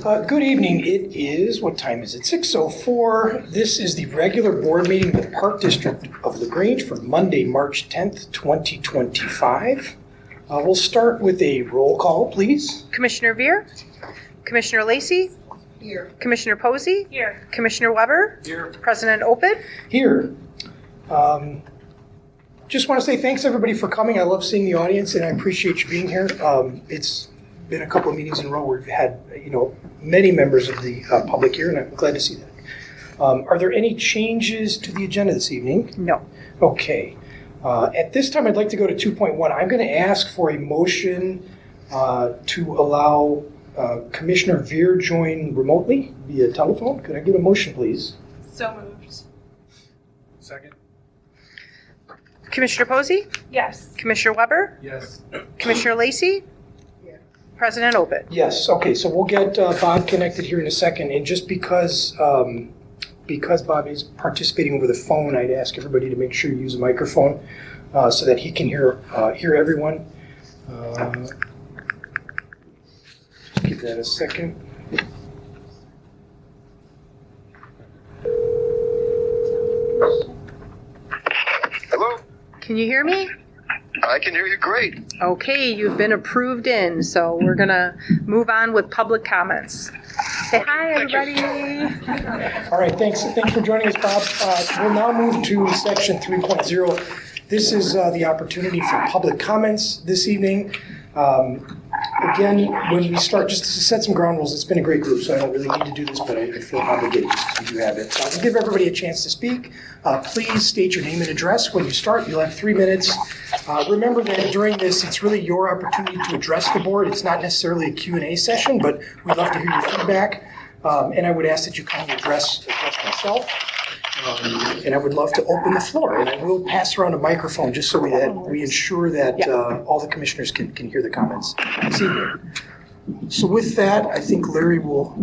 Good evening. It is, what time is it? 6:04. This is the regular board meeting of the Park District of the Grange for Monday, March 10th, 2025. We'll start with a roll call, please. Commissioner Veer? Commissioner Lacey? Here. Commissioner Posey? Here. Commissioner Weber? Here. President Opit? Here. Just want to say thanks everybody for coming. I love seeing the audience and I appreciate you being here. It's been a couple of meetings in a row where we've had, many members of the public here, and I'm glad to see that. Are there any changes to the agenda this evening? No. Okay. At this time, I'd like to go to 2.1. I'm going to ask for a motion to allow Commissioner Veer join remotely via telephone. Could I get a motion, please? So moved. Second. Commissioner Posey? Yes. Commissioner Weber? Yes. Commissioner Lacey? Yeah. President Opit? Yes. Okay. So we'll get Bob connected here in a second, and just because Bob is participating over the phone, I'd ask everybody to make sure you use a microphone so that he can hear everyone. Give that a second. Hello? Can you hear me? I can hear you great. Okay, you've been approved in, so we're going to move on with public comments. Say hi, everybody. All right, thanks for joining us, Bob. We'll now move to section 3.0. This is the opportunity for public comments this evening. Again, when we start, just to set some ground rules, it's been a great group, so I don't really need to do this, but I feel obligated because we do have it. So I'll give everybody a chance to speak. Please state your name and address when you start. You'll have 3 minutes. Remember that during this, it's really your opportunity to address the board. It's not necessarily a Q&A session, but we'd love to hear your feedback. And I would ask that you kindly address myself. And I would love to open the floor. And I will pass around a microphone just so we ensure that all the commissioners can hear the comments this evening. So with that, I think Larry will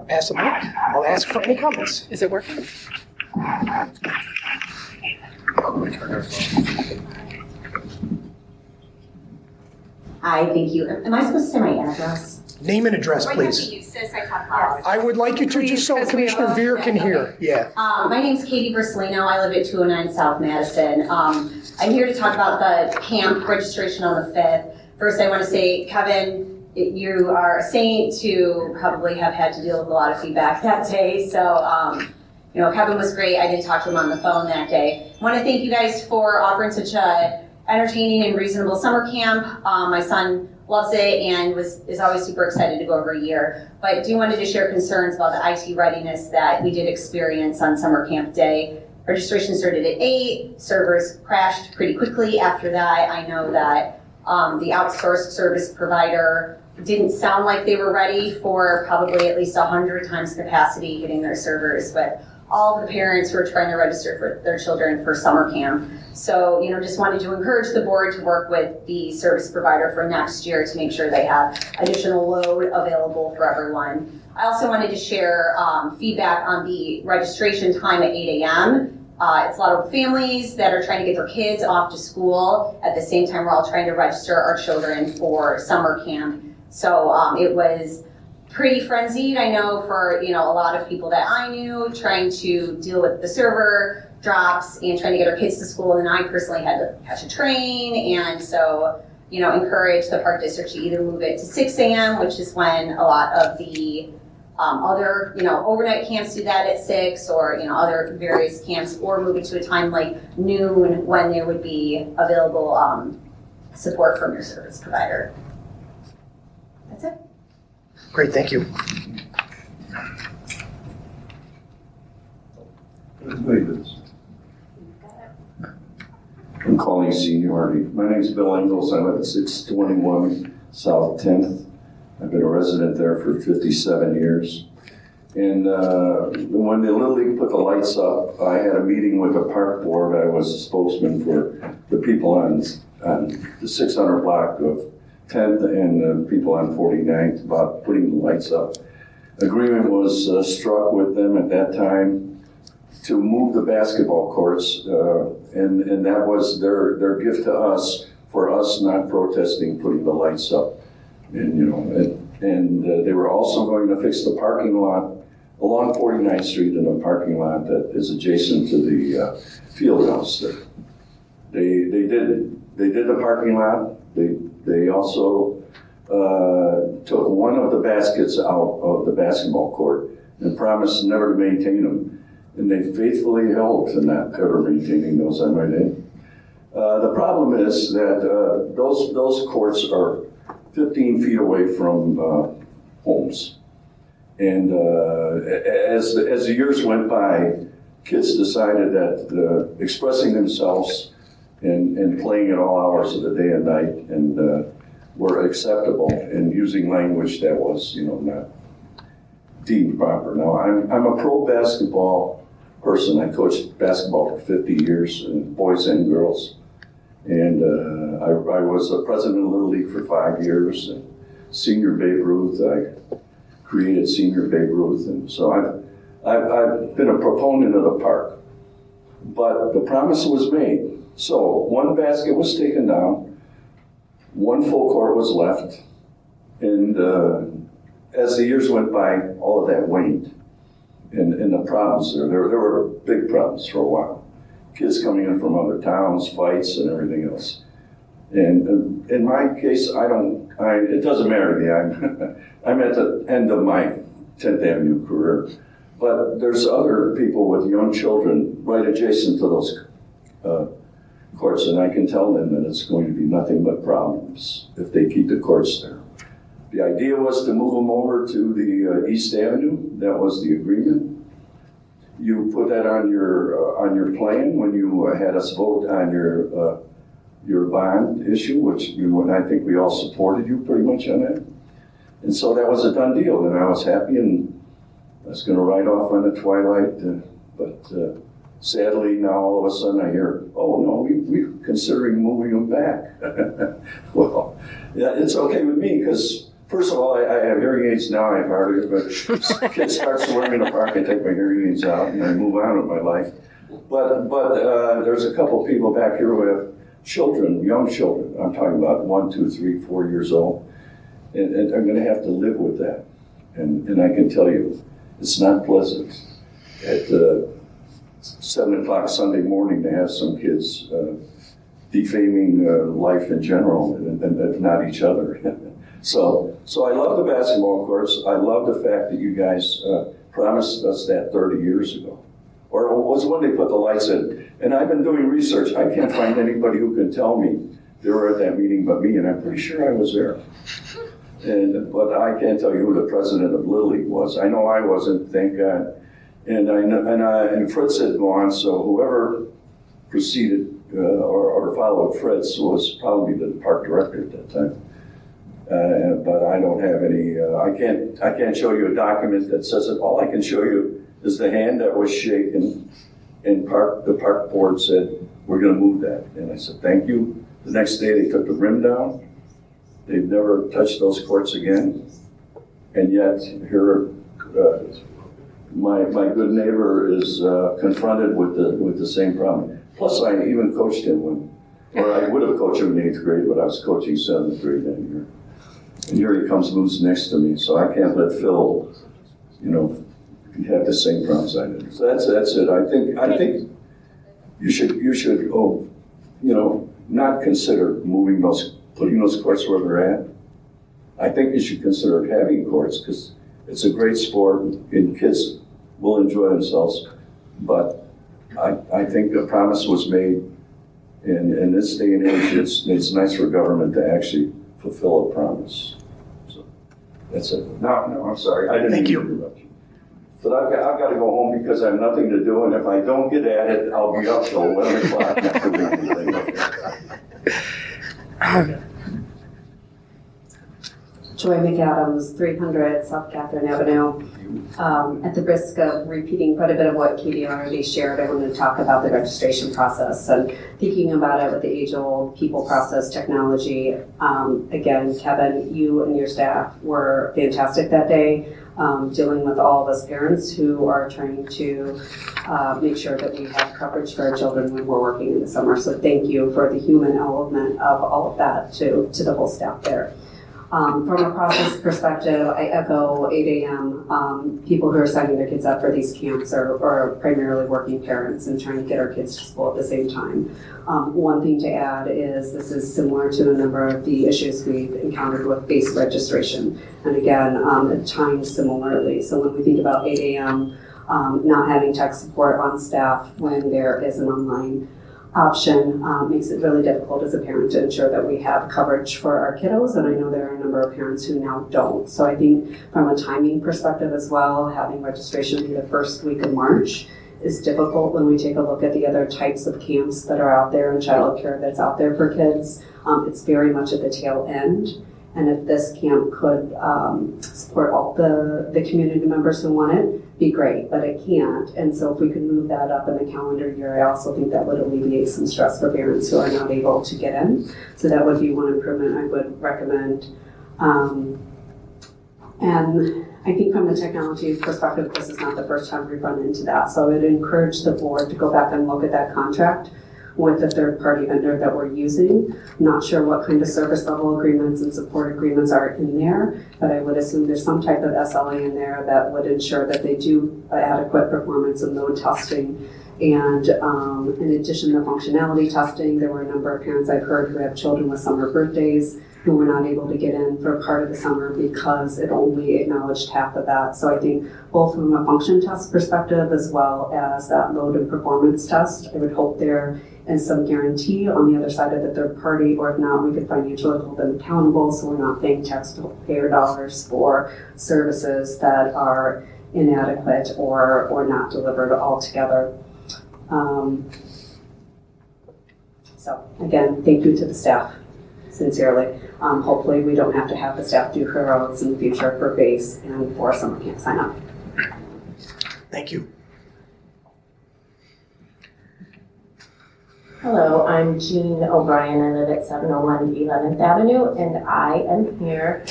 pass the mic. I'll ask for any comments. Is it working? Hi, thank you. Am I supposed to say my address? Name and address, please. I would like you to, just so Commissioner Veer can hear. Yeah. My name's Katie Bersolino. I live at 209 South Madison. I'm here to talk about the camp registration on the 5th. First, I want to say, Kevin, you are a saint to probably have had to deal with a lot of feedback that day. So, Kevin was great. I did talk to him on the phone that day. I want to thank you guys for offering such a entertaining and reasonable summer camp. My son loves it and is always super excited to go every year. But I do wanted to share concerns about the IT readiness that we did experience on summer camp day. Registration started at 8, servers crashed pretty quickly after that. I know that the outsourced service provider didn't sound like they were ready for probably at least 100 times capacity hitting their servers, but all of the parents who are trying to register for their children for summer camp. So, just wanted to encourage the board to work with the service provider for next year to make sure they have additional load available for everyone. I also wanted to share feedback on the registration time at 8 a.m. It's a lot of families that are trying to get their kids off to school. At the same time, we're all trying to register our children for summer camp. So it was pretty frenzied, I know, for a lot of people that I knew, trying to deal with the server drops and trying to get our kids to school. And I personally had to catch a train, and so encourage the Park District to either move it to 6 a.m., which is when a lot of the other overnight camps do that at 6, or other various camps, or move it to a time like noon when there would be available support from your service provider. That's it. Great, thank you. I'm calling seniority. My name is Bill Engels. I live at 621 South 10th. I've been a resident there for 57 years. And when the Little League put the lights up, I had a meeting with the park board. I was a spokesman for the people on the 600 block of 10th and the people on 49th about putting the lights up. Agreement was struck with them at that time to move the basketball courts, and that was their gift to us for us not protesting putting the lights up. And And they were also going to fix the parking lot along 49th Street in a parking lot that is adjacent to the field house there. They did the parking lot. They also took one of the baskets out of the basketball court and promised never to maintain them. And they faithfully held to not ever maintaining those, I might add. The problem is that those courts are 15 feet away from homes. And as the years went by, kids decided that expressing themselves and playing at all hours of the day and night and were acceptable, and using language that was, not deemed proper. Now, I'm a pro basketball person. I coached basketball for 50 years, boys and girls. And I was the president of Little League for 5 years. And Senior Babe Ruth, I created Senior Babe Ruth. And so I've been a proponent of the park. But the promise was made. So one basket was taken down. One full court was left. And as the years went by, all of that waned. And the problems there were big problems for a while. Kids coming in from other towns, fights, and everything else. And in my case, it doesn't matter to me. I'm at the end of my 10th Avenue career. But there's other people with young children right adjacent to those courts, and I can tell them that it's going to be nothing but problems if they keep the courts there. The idea was to move them over to the East Avenue. That was the agreement. You put that on your plan when you had us vote on your bond issue, which and I think we all supported you pretty much on that. And so that was a done deal, and I was happy, and I was going to ride off on the twilight. But sadly, now all of a sudden I hear, oh no, we're considering moving them back. Well, yeah, it's okay with me because. First of all, I have hearing aids now. I have hardly, but kids start swearing in the park. I take my hearing aids out and I move on with my life. But there's a couple people back here who have children, young children. I'm talking about 1, 2, 3, 4 years old, and are going to have to live with that. And I can tell you, it's not pleasant. At 7 o'clock Sunday morning, to have some kids defaming life in general, and if not each other. So I love the basketball courts. I love the fact that you guys promised us that 30 years ago. Or it was when they put the lights in. And I've been doing research. I can't find anybody who can tell me they were at that meeting but me, and I'm pretty sure I was there. But I can't tell you who the president of Little League was. I know I wasn't, thank God. And Fritz had gone, so whoever proceeded or followed Fritz was probably the park director at that time. But I don't have any, I can't show you a document that says it. All I can show you is the hand that was shaken, and the park board said, we're going to move that. And I said, thank you. The next day they took the rim down. They've never touched those courts again. And yet here, my good neighbor is confronted with the same problem. Plus I even coached him or I would have coached him in 8th grade, but I was coaching 7th grade that year. And here he comes, moves next to me, so I can't let Phil, have the same problems I did. So that's it. I think you should, not consider putting those courts where they're at. I think you should consider having courts because it's a great sport and kids will enjoy themselves. But I think a promise was made, and in this day and age, it's nice for government to actually fulfill a promise. So that's it. No, I'm sorry. I didn't Thank mean you. to interrupt you. But I've got to go home because I have nothing to do, and if I don't get at it, I'll be up till 11 o'clock after the Joy McAdams, 300 South Catherine Avenue. At the risk of repeating quite a bit of what Katie already shared, I want to talk about the registration process and thinking about it with the age-old people process technology. Again, Kevin, you and your staff were fantastic that day, dealing with all of us parents who are trying to make sure that we have coverage for our children when we're working in the summer. So thank you for the human element of all of that to the whole staff there. From a process perspective, I echo 8 a.m. People who are signing their kids up for these camps are primarily working parents and trying to get our kids to school at the same time. One thing to add is this is similar to a number of the issues we've encountered with base registration. And again, at times similarly. So when we think about 8 a.m., not having tech support on staff when there is an online option makes it really difficult as a parent to ensure that we have coverage for our kiddos, and I know there are a number of parents who now don't. So I think from a timing perspective as well, having registration be the first week of March is difficult when we take a look at the other types of camps that are out there and childcare that's out there for kids. It's very much at the tail end. And if this camp could support all the community members who want it, be great, but it can't. And so if we could move that up in the calendar year, I also think that would alleviate some stress for parents who are not able to get in. So that would be one improvement I would recommend. And I think from the technology perspective, this is not the first time we've run into that. So I would encourage the board to go back and look at that contract with the third-party vendor that we're using. Not sure what kind of service level agreements and support agreements are in there, but I would assume there's some type of SLA in there that would ensure that they do adequate performance and load testing. And in addition to functionality testing, there were a number of parents I've heard who have children with summer birthdays who were not able to get in for part of the summer because it only acknowledged half of that. So I think both from a function test perspective as well as that load and performance test, I would hope there is some guarantee on the other side of the third party, or if not, we could financially hold them accountable so we're not paying taxpayer dollars for services that are inadequate or not delivered altogether. So again, thank you to the staff, sincerely. Hopefully we don't have to have the staff do heroics in the future for base and for summer camp sign up. Thank you. Hello, I'm Jean O'Brien. I live at 701 11th Avenue, and I am here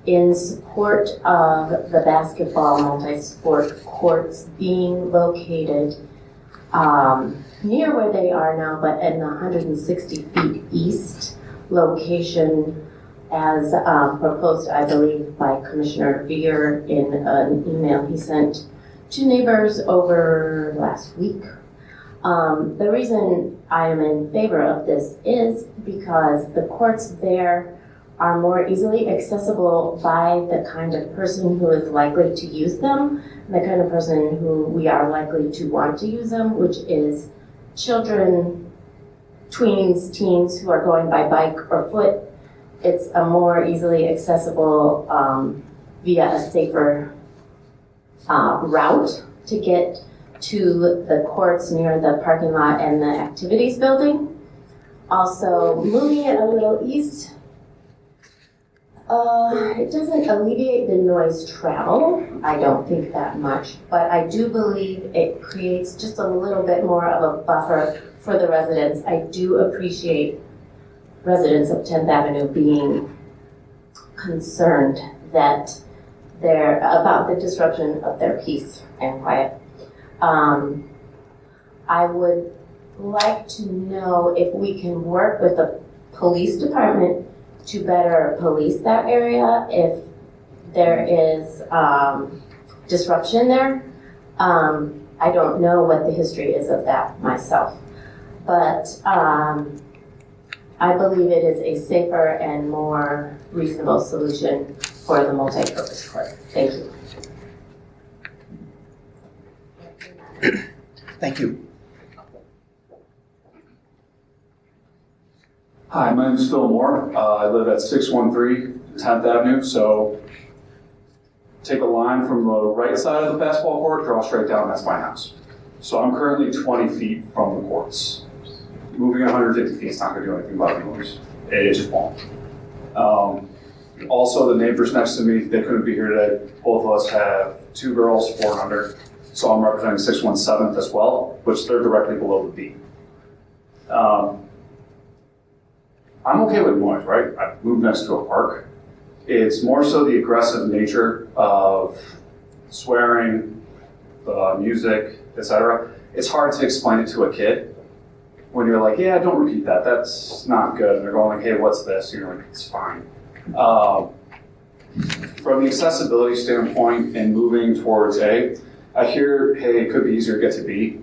in support of the basketball multi-sport courts being located near where they are now, but in the 160 feet east location as proposed, I believe, by Commissioner Veer in an email he sent to neighbors over last week. The reason I am in favor of this is because the courts there are more easily accessible by the kind of person who is likely to use them, and the kind of person who we are likely to want to use them, which is children, tweens, teens who are going by bike or foot. It's a more easily accessible via a safer route to get to the courts near the parking lot and the activities building. Also, moving it a little east, it doesn't alleviate the noise travel, I don't think that much, but I do believe it creates just a little bit more of a buffer for the residents. I do appreciate residents of 10th Avenue being concerned that they're about the disruption of their peace and quiet. I would like to know if we can work with the police department to better police that area if there is disruption there. I don't know what the history is of that myself, but I believe it is a safer and more reasonable solution for the multi-purpose court. Thank you. Thank you. Hi, my name is Phil Moore. I live at 613 10th Avenue. So take a line from the right side of the basketball court, draw straight down, that's my house. So I'm currently 20 feet from the courts. Moving 150 feet is not going to do anything about the noise. It just won't. Also, the neighbors next to me, they couldn't be here today. Both of us have 2 girls, 4 and under. So I'm representing 617th as well, which they're directly below the B. I'm okay with noise, right? I moved next to a park. It's more so the aggressive nature of swearing, music, etc. It's hard to explain it to a kid when you're like, yeah, don't repeat that. That's not good. And they're going like, hey, what's this? And you're like, it's fine. From the accessibility standpoint and moving towards A, I hear, hey, it could be easier to get to B.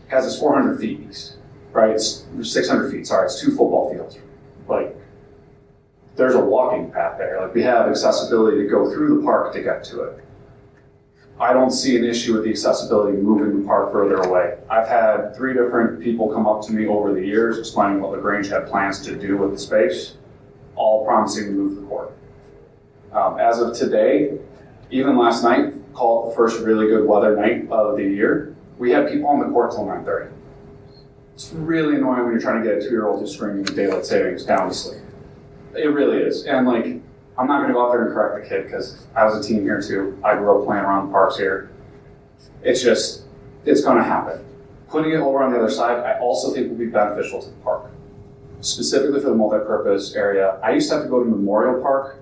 Because it's 400 feet east, right? It's 600 feet, sorry, it's 2 football fields. Like, there's a walking path there. Like, we have accessibility to go through the park to get to it. I don't see an issue with the accessibility moving the park further away. I've had 3 different people come up to me over the years explaining what Grange had plans to do with the space, all promising to move the court. As of today, even last night, called the first really good weather night of the year, we had people on the court till 9:30. It's really annoying when you're trying to get a 2-year-old who's screaming daylight savings down to sleep. It really is. And like, I'm not gonna go out there and correct the kid because I was a teen here too. I grew up playing around the parks here. It's gonna happen. Putting it over on the other side, I also think will be beneficial to the park. Specifically for the multi-purpose area. I used to have to go to Memorial Park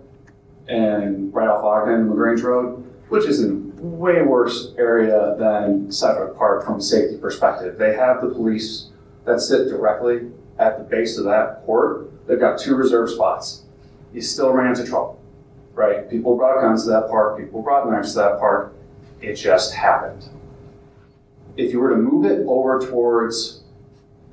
and right off Ogden, LaGrange Road, which is a way worse area than Sedgwick Park from a safety perspective. They have the police that sit directly at the base of that court. They've got 2 reserve spots. You still ran into trouble, right? People brought guns to that park. People brought knives to that park. It just happened. If you were to move it over towards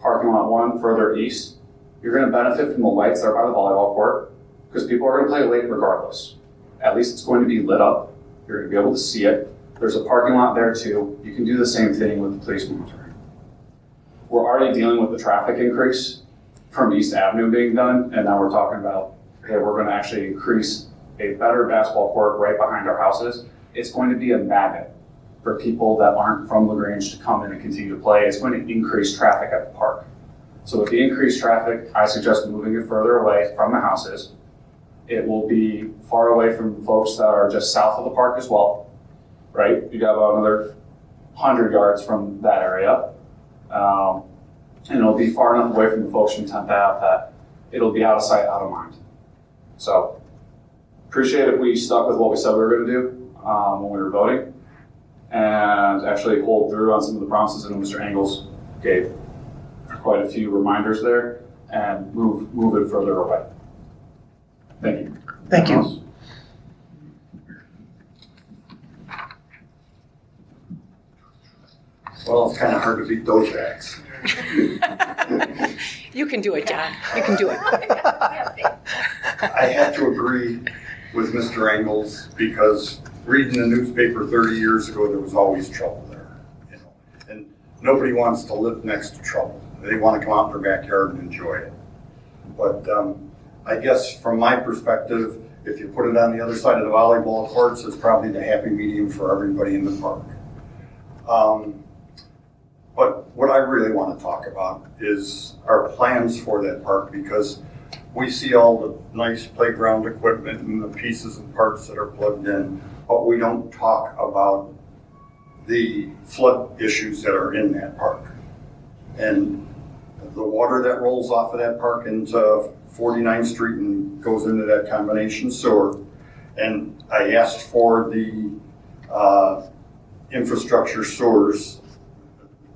parking lot 1 further east, you're going to benefit from the lights that are by the volleyball court because people are going to play late regardless. At least it's going to be lit up. You're going to be able to see it. There's a parking lot there too. You can do the same thing with the police monitoring. We're already dealing with the traffic increase from East Avenue being done, and now we're talking about, hey, we're going to actually increase a better basketball court right behind our houses. It's going to be a magnet for people that aren't from LaGrange to come in and continue to play. It's going to increase traffic at the park. So with the increased traffic, I suggest moving it further away from the houses. It will be far away from folks that are just south of the park as well, right? You got about another 100 yards from that area. And it'll be far enough away from the folks from 10th Ave that it'll be out of sight, out of mind. So, appreciate if we stuck with what we said we were going to do when we were voting, and actually hold through on some of the promises that Mr. Engels gave. Quite a few reminders there, and move it further away. Thank you. Thank you. Well, it's kind of hard to beat those acts. You can do it, John. You can do it. I have to agree with Mr. Engels because reading the newspaper 30 years ago, there was always trouble there. You know? And nobody wants to live next to trouble. They want to come out in their backyard and enjoy it. But I guess from my perspective, if you put it on the other side of the volleyball courts, it's probably the happy medium for everybody in the park. But what I really want to talk about is our plans for that park, because we see all the nice playground equipment and the pieces and parts that are plugged in, but we don't talk about the flood issues that are in that park. And the water that rolls off of that park into 49th Street and goes into that combination sewer. And I asked for the infrastructure sewers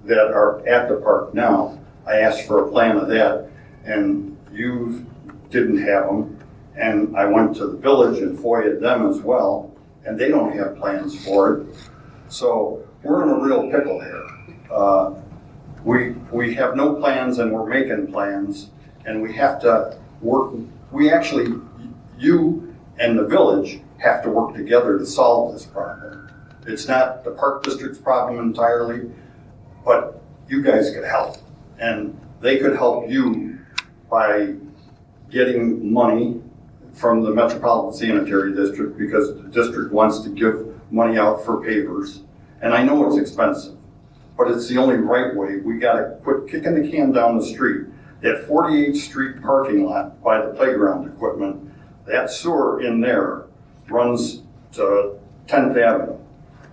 that are at the park now. I asked for a plan of that, and you didn't have them. And I went to the village and FOIA'd them as well, and they don't have plans for it. So we're in a real pickle here. We have no plans, and we're making plans, and we have to work. You and the village have to work together to solve this problem. It's not the park district's problem entirely, but you guys could help. And they could help you by getting money from the Metropolitan Sanitary District, because the district wants to give money out for pavers. And I know it's expensive, but it's the only right way. We gotta quit kicking the can down the street. That 48th Street parking lot by the playground equipment, that sewer in there runs to 10th Avenue.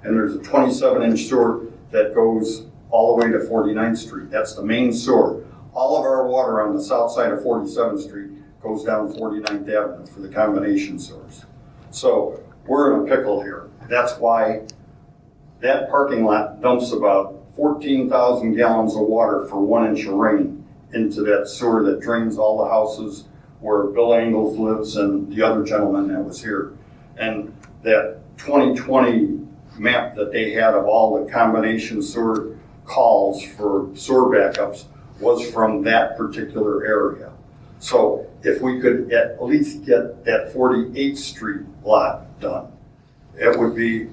And there's a 27-inch sewer that goes all the way to 49th Street. That's the main sewer. All of our water on the south side of 47th Street goes down 49th Avenue for the combination sewers. So we're in a pickle here. That's why that parking lot dumps about 14,000 gallons of water for 1 inch of rain into that sewer that drains all the houses where Bill Engels lives and the other gentleman that was here. And that 2020 map that they had of all the combination sewer calls for sewer backups was from that particular area. So if we could at least get that 48th Street lot done, it would be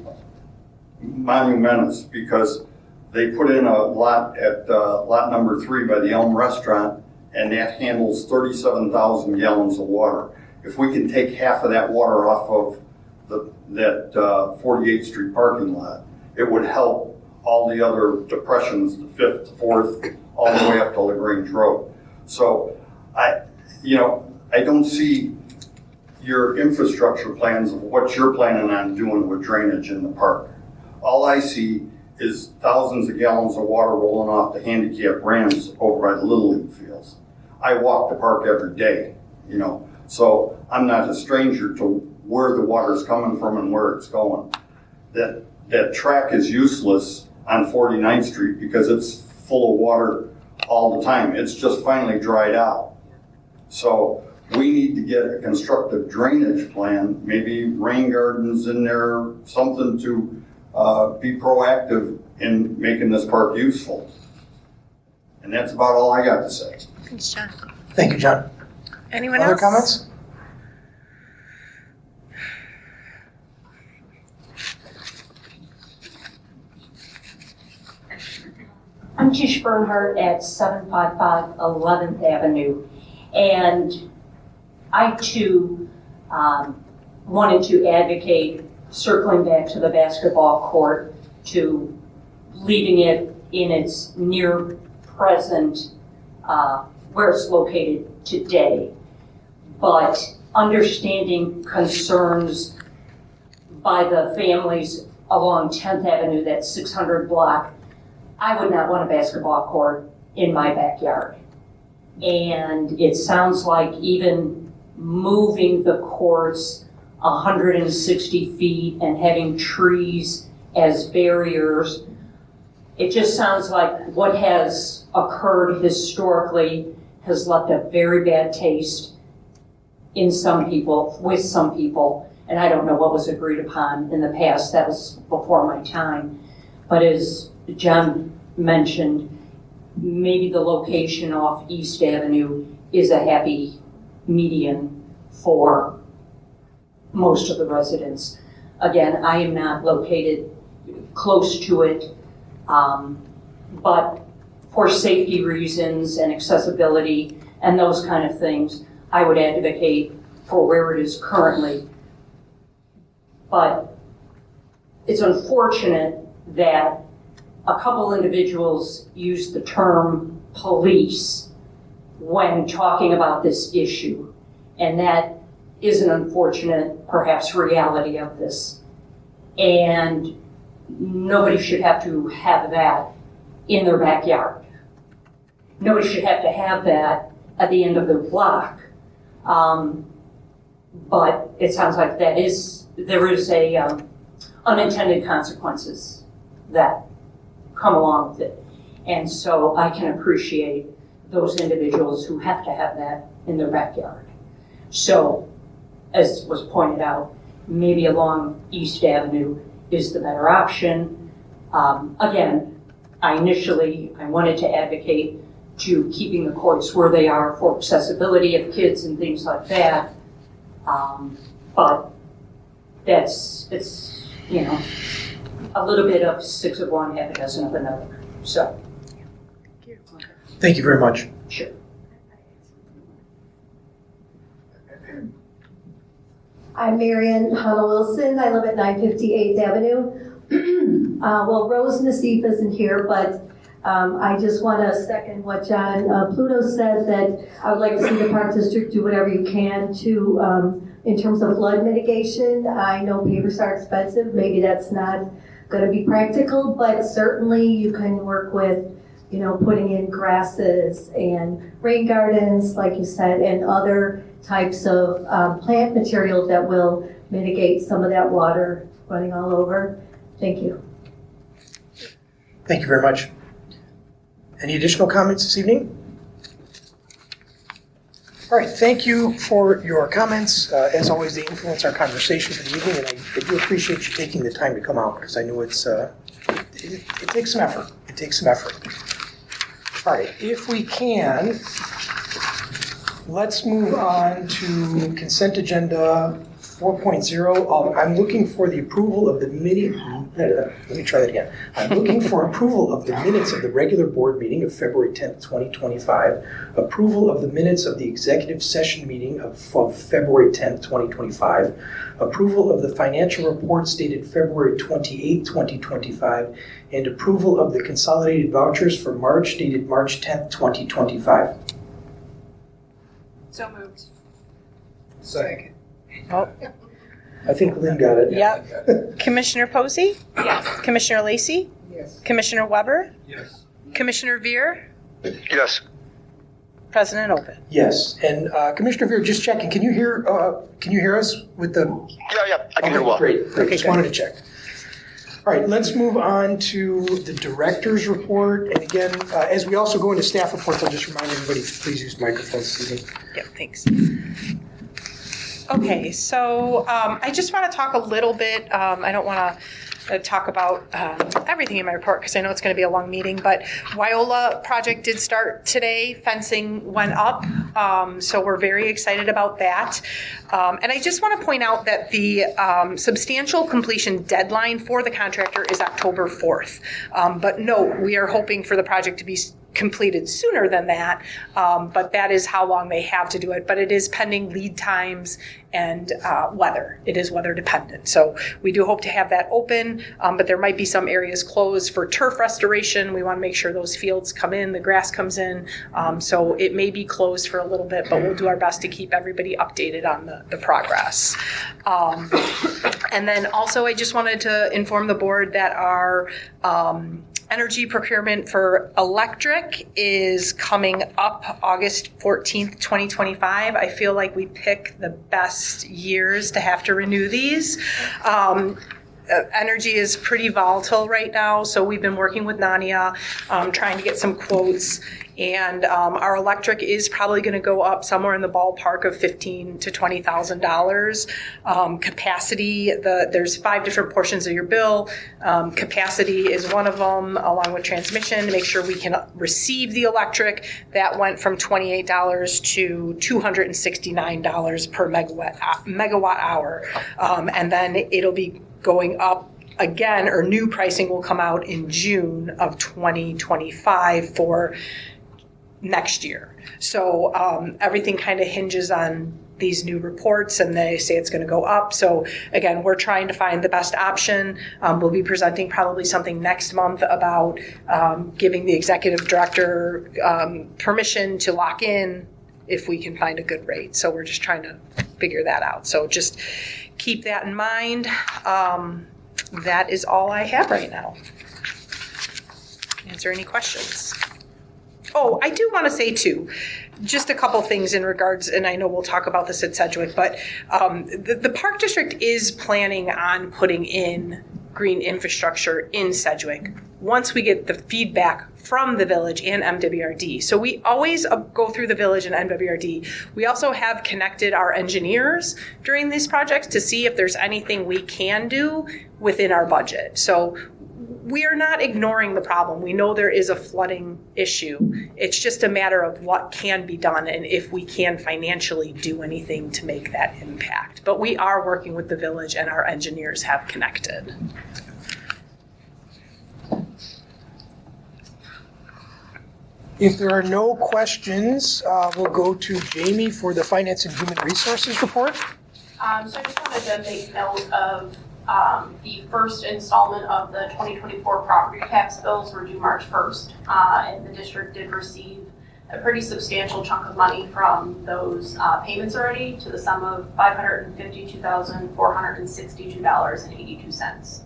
monumentous, because they put in a lot at lot number 3 by the Elm Restaurant, and that handles 37,000 gallons of water. If we can take half of that water off of that 48th Street parking lot, it would help all the other depressions, the 5th, the 4th, all the way up to Grange Road. So I don't see your infrastructure plans of what you're planning on doing with drainage in the park. All I see is thousands of gallons of water rolling off the handicap ramps over by the Little League fields. I walk the park every day, so I'm not a stranger to where the water's coming from and where it's going. That track is useless on 49th Street because it's full of water all the time. It's just finally dried out. So we need to get a constructive drainage plan, maybe rain gardens in there, something to be proactive in making this park useful. And that's about all I got to say. Thanks, John. Thank you, John. Anyone Other else? comments? I'm Tish Bernhardt at 755 11th Avenue, and I too wanted to advocate circling back to the basketball court, to leaving it in its near present where it's located today, but understanding concerns by the families along 10th Avenue, that 600 block. I would not want a basketball court in my backyard. And it sounds like even moving the courts 160 feet and having trees as barriers, it just sounds like what has occurred historically has left a very bad taste in some people, with some people, and I don't know what was agreed upon in the past. That was before my time. But as John mentioned, maybe the location off East Avenue is a happy median for most of the residents. Again, I am not located close to it, but for safety reasons and accessibility and those kind of things, I would advocate for where it is currently. But it's unfortunate that a couple individuals use the term police when talking about this issue. And that is an unfortunate, perhaps, reality of this. And nobody should have to have that in their backyard. Nobody should have to have that at the end of their block. But it sounds like there is unintended consequences that come along with it. And so I can appreciate those individuals who have to have that in their backyard. So, as was pointed out, maybe along East Avenue is the better option. Again, I wanted to advocate to keeping the courts where they are for accessibility of kids and things like that. But it's a little bit of 6 of one, half a dozen of another. So. Thank you very much. Sure. I'm Marion Hanna Wilson. I live at 958th Avenue. Well, Rose Nassif isn't here, but I just want to second what John Pluto said, that I would like to see the Park District do whatever you can to, in terms of flood mitigation. I know pavers are expensive. Maybe that's not going to be practical, but certainly you can work with, putting in grasses and rain gardens, like you said, and other types of plant material that will mitigate some of that water running all over. Thank you. Thank you very much. Any additional comments this evening? All right, thank you for your comments. As always, they influence our conversation for the evening, and I do appreciate you taking the time to come out because I know it takes some effort. It takes some effort. All right, if we can, let's move on to consent agenda 4.0. I'm looking for the approval of the let me try that again. I'm looking for approval of the minutes of the regular board meeting of February 10th, 2025, approval of the minutes of the executive session meeting of February 10th, 2025, approval of the financial reports dated February 28th, 2025, and approval of the consolidated vouchers for March dated March 10th, 2025. So moved. Second. Oh. I think Lynn got it. Yep. Commissioner Posey? Yes. Commissioner Lacey? Yes. Commissioner Weber? Yes. Commissioner Veer? Yes. President Open. Yes, and Commissioner Veer, just checking. Can you hear us with the? Yeah, I can hear well. Great. Okay, Just good. wanted to check. All right, let's move on to the director's report. And again, as we also go into staff reports, I'll just remind everybody to please use microphones this evening. Yep, thanks. Okay, so I just want to talk a little bit. I don't want to talk about everything in my report because I know it's going to be a long meeting, but Lyola Project did start today. Fencing went up, so we're very excited about that. And I just want to point out that the substantial completion deadline for the contractor is October 4th. But no, we are hoping for the project to be completed sooner than that, but that is how long they have to do it. But it is pending lead times and weather. It is weather dependent. So we do hope to have that open, but there might be some areas closed for turf restoration. We want to make sure those fields come in, the grass comes in. So it may be closed for a little bit, but we'll do our best to keep everybody updated on the progress. And then also I just wanted to inform the board that our energy procurement for electric is coming up August 14th, 2025. I feel like we pick the best years to have to renew these. Energy is pretty volatile right now, so we've been working with Nania, trying to get some quotes. And our electric is probably going to go up somewhere in the ballpark of $15,000 to $20,000. Capacity, there's 5 different portions of your bill. Capacity is one of them, along with transmission, to make sure we can receive the electric. That went from $28 to $269 per megawatt hour. And then it'll be going up again, or new pricing will come out in June of 2025 for next year. So everything kind of hinges on these new reports, and they say it's going to go up. So again, we're trying to find the best option. We'll be presenting probably something next month about giving the executive director permission to lock in if we can find a good rate. So we're just trying to figure that out. So just keep that in mind. That is all I have right now. Answer any questions? Oh, I do want to say too, just a couple things in regards, and I know we'll talk about this at Sedgwick, but the Park District is planning on putting in green infrastructure in Sedgwick once we get the feedback from the village and MWRD. So we always go through the village and MWRD. We also have connected our engineers during these projects to see if there's anything we can do within our budget. So we are not ignoring the problem. We know there is a flooding issue. It's just a matter of what can be done and if we can financially do anything to make that impact. But we are working with the village, and our engineers have connected. If there are no questions, we'll go to Jamie for the Finance and Human Resources report. So I just wanted to make note of the first installment of the 2024 property tax bills were due March 1st, and the district did receive a pretty substantial chunk of money from those payments already, to the sum of $552,462.82.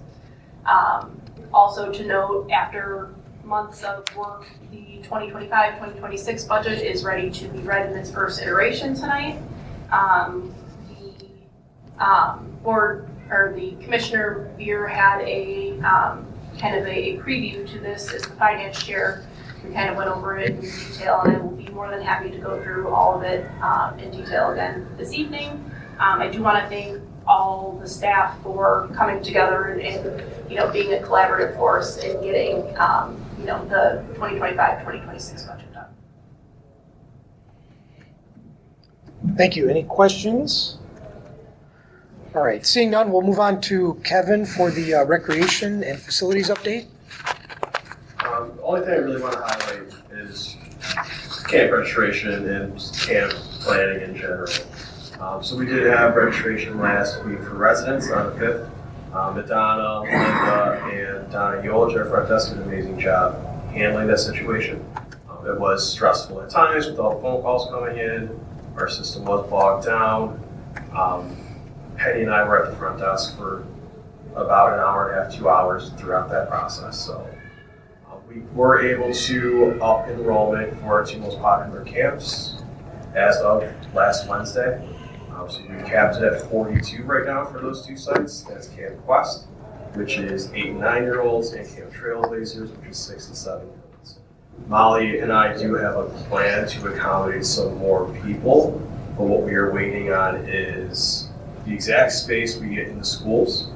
Also to note, after months of work, the 2025-2026 budget is ready to be read in its first iteration tonight. The Commissioner Beer had a kind of a preview to this as the finance chair. We kind of went over it in detail, and I will be more than happy to go through all of it in detail again this evening. I do want to thank all the staff for coming together and being a collaborative force in getting the 2025-2026 budget done. Thank you. Any questions? All right, seeing none, we'll move on to Kevin for the recreation and facilities update. The only thing I really want to highlight is camp registration and camp planning in general. So we did have registration last week for residents on the 5th. Madonna, Linda, and Donna Lyola, our front desk, did an amazing job handling that situation. It was stressful at times with all the phone calls coming in. Our system was bogged down. Penny and I were at the front desk for about an hour and a half, 2 hours throughout that process. So we were able to up enrollment for our 2 most popular camps as of last Wednesday. So we capped it at 42 right now for those 2 sites. That's Camp Quest, which is 8 and 9-year-olds, and Camp Trailblazers, which is 6 and 7-year-olds. Molly and I do have a plan to accommodate some more people, but what we are waiting on is the exact space we get in the schools,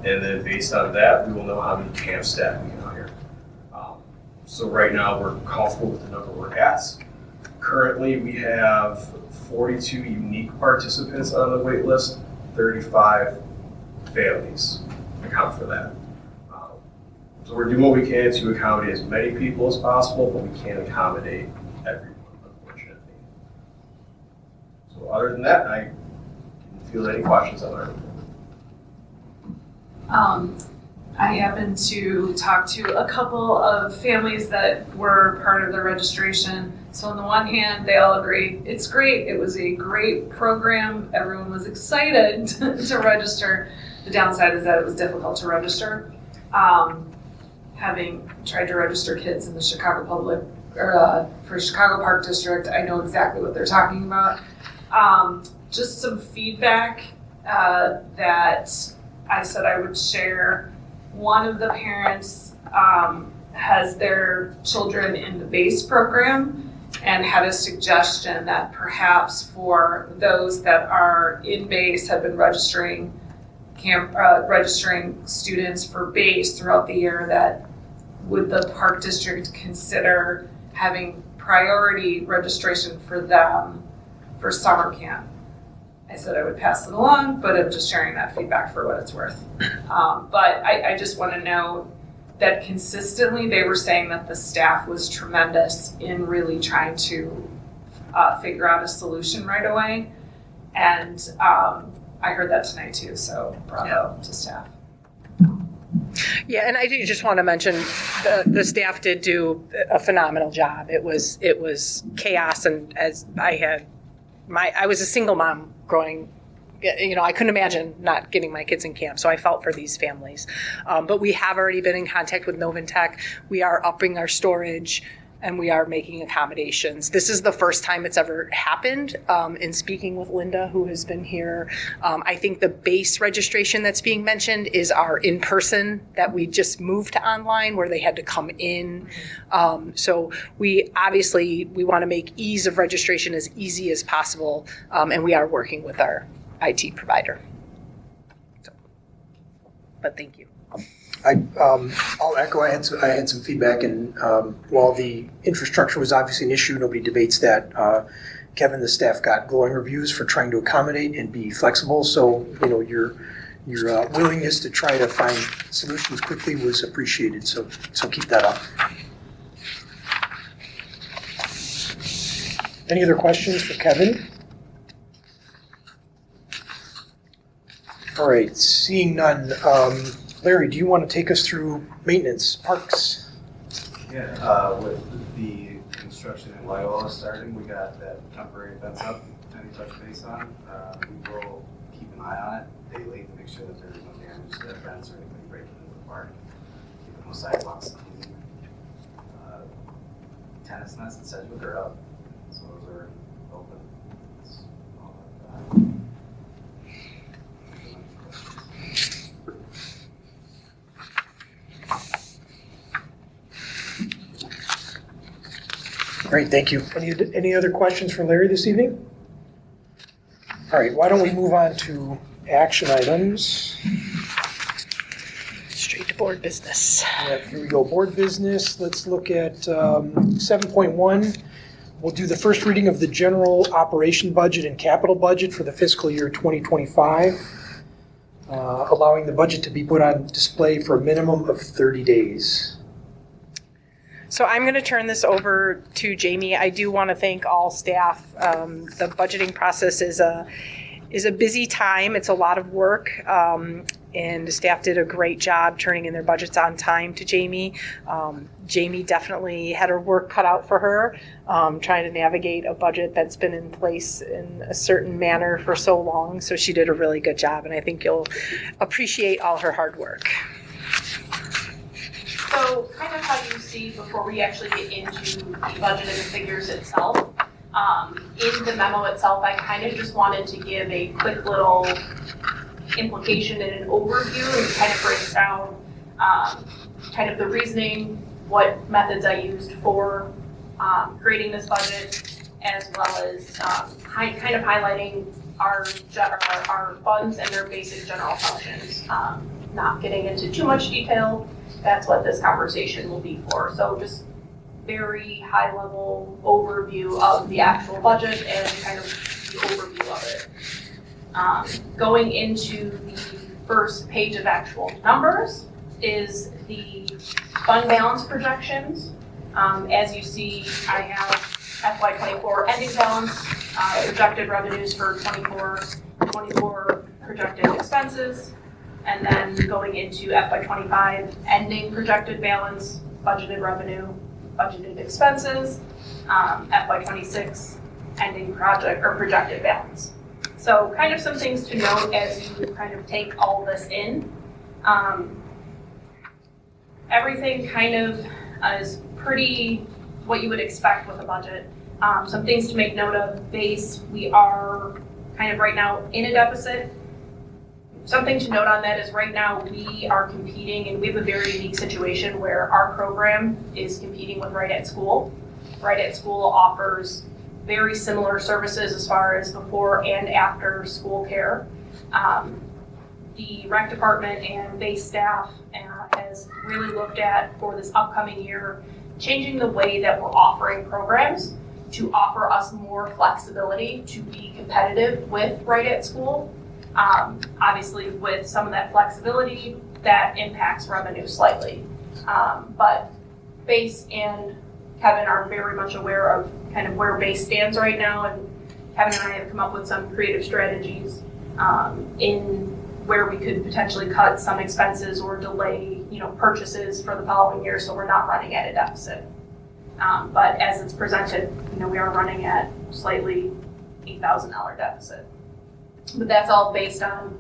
and then based on that, we will know how many camp staff we can hire. So right now, we're comfortable with the number we're at. Currently, we have 42 unique participants on the wait list, 35 families account for that. So we're doing what we can to accommodate as many people as possible, but we can't accommodate everyone, unfortunately. So other than that, I didn't feel any questions on our I happened to talk to a couple of families that were part of the registration. So on the one hand, they all agree, it's great. It was a great program. Everyone was excited to register. The downside is that it was difficult to register. Having tried to register kids in the Chicago for Chicago Park District, I know exactly what they're talking about. Just some feedback that I said I would share. One of the parents has their children in the BASE program and had a suggestion that perhaps for those that are in BASE have been registering students for BASE throughout the year, that would the Park District consider having priority registration for them for summer camp. I said I would pass it along, but I'm just sharing that feedback for what it's worth. But I just want to know that consistently they were saying that the staff was tremendous in really trying to figure out a solution right away. And I heard that tonight too, so bravo to staff. Yeah, and I do just want to mention the staff did do a phenomenal job. It was chaos, and as I was a single mom growing, I couldn't imagine not getting my kids in camp, so I felt for these families. But we have already been in contact with Novantech. We are upping our storage, and we are making accommodations. This is the first time it's ever happened. In speaking with Linda, who has been here, I think the BASE registration that's being mentioned is our in-person that we just moved to online, where they had to come in. So we want to make ease of registration as easy as possible, and we are working with our IT provider. But thank you. I'll echo. I had some feedback, and while the infrastructure was obviously an issue, nobody debates that. Kevin, the staff got glowing reviews for trying to accommodate and be flexible. So your willingness to try to find solutions quickly was appreciated. So keep that up. Any other questions for Kevin? All right, seeing none. Larry, do you want to take us through maintenance, parks? Yeah, with the construction in Lyola starting, we got that temporary fence up, any touch base on. We will keep an eye on it daily to make sure that there's no damage to that fence or anything breaking into the park. Keeping those sidewalks clean. Tennis nets in Sedgwick are up, so those are open. It's all like that. Great, thank you. Any other questions for Larry this evening? All right, why don't we move on to action items? Straight to board business. Yep, here we go, board business. Let's look at 7.1. We'll do the first reading of the general operation budget and capital budget for the fiscal year 2025, allowing the budget to be put on display for a minimum of 30 days. So I'm going to turn this over to Jamie. I do want to thank all staff. The budgeting process is a busy time. It's a lot of work. And the staff did a great job turning in their budgets on time to Jamie. Jamie definitely had her work cut out for her, trying to navigate a budget that's been in place in a certain manner for so long. So she did a really good job, and I think you'll appreciate all her hard work. So kind of how you see before we actually get into the budget and the figures itself, in the memo itself, I kind of just wanted to give a quick little implication and an overview, and kind of breaks down kind of the reasoning, what methods I used for creating this budget, as well as kind of highlighting our funds and their basic general functions. Not getting into too much detail, that's what this conversation will be for. So just very high level overview of the actual budget and kind of the overview of it. Going into the first page of actual numbers is the fund balance projections. As you see, I have FY24 ending balance, projected revenues for 24 projected expenses, and then going into FY25 ending projected balance, budgeted revenue, budgeted expenses, FY26 ending projected balance. So kind of some things to note as you kind of take all this in. Everything kind of is pretty what you would expect with a budget. Some things to make note of: base, we are kind of right now in a deficit. Something to note on that is right now we are competing, and we have a very unique situation where our program is competing with Right at School. Right at School offers very similar services as far as before and after school care. The rec department and base staff has really looked at, for this upcoming year, changing the way that we're offering programs to offer us more flexibility to be competitive with Right at School. Obviously, with some of that flexibility, that impacts revenue slightly. But base and Kevin are very much aware of kind of where base stands right now, and Kevin and I have come up with some creative strategies in where we could potentially cut some expenses or delay, purchases for the following year, so we're not running at a deficit. But as it's presented, we are running at slightly $8,000 deficit. But that's all based on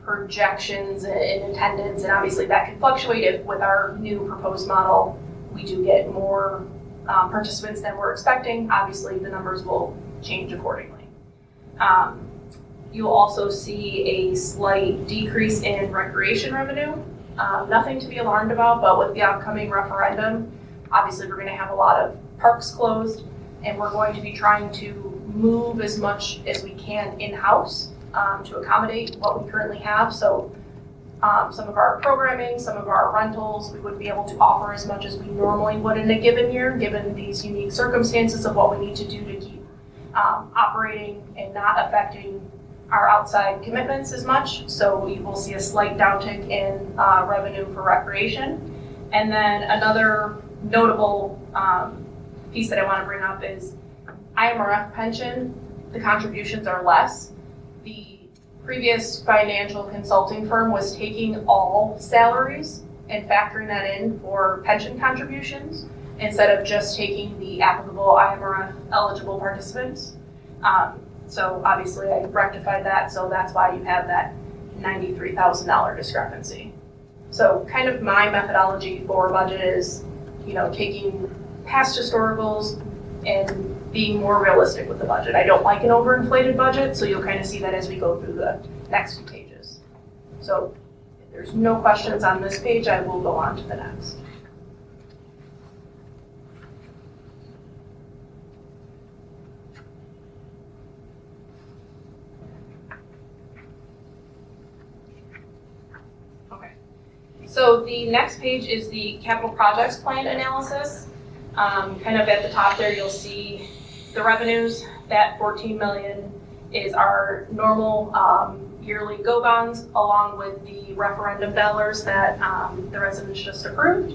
projections and attendance, and obviously that can fluctuate if with our new proposed model we do get more participants than we're expecting. Obviously the numbers will change accordingly. You'll also see a slight decrease in recreation revenue. Nothing to be alarmed about, but with the upcoming referendum, obviously we're going to have a lot of parks closed, and we're going to be trying to move as much as we can in-house to accommodate what we currently have. So some of our programming, some of our rentals, we wouldn't be able to offer as much as we normally would in a given year, given these unique circumstances of what we need to do to keep operating and not affecting our outside commitments as much. So you will see a slight downtick in revenue for recreation. And then another notable piece that I want to bring up is IMRF pension. The contributions are less. The previous financial consulting firm was taking all salaries and factoring that in for pension contributions instead of just taking the applicable IMRF eligible participants. So obviously I rectified that, so that's why you have that $93,000 discrepancy. So kind of my methodology for budget is, taking past historicals and being more realistic with the budget. I don't like an overinflated budget, so you'll kind of see that as we go through the next few pages. So if there's no questions on this page, I will go on to the next. So the next page is the capital projects plan analysis. Kind of at the top there, you'll see the revenues. That 14 million is our normal yearly go bonds, along with the referendum dollars that the residents just approved.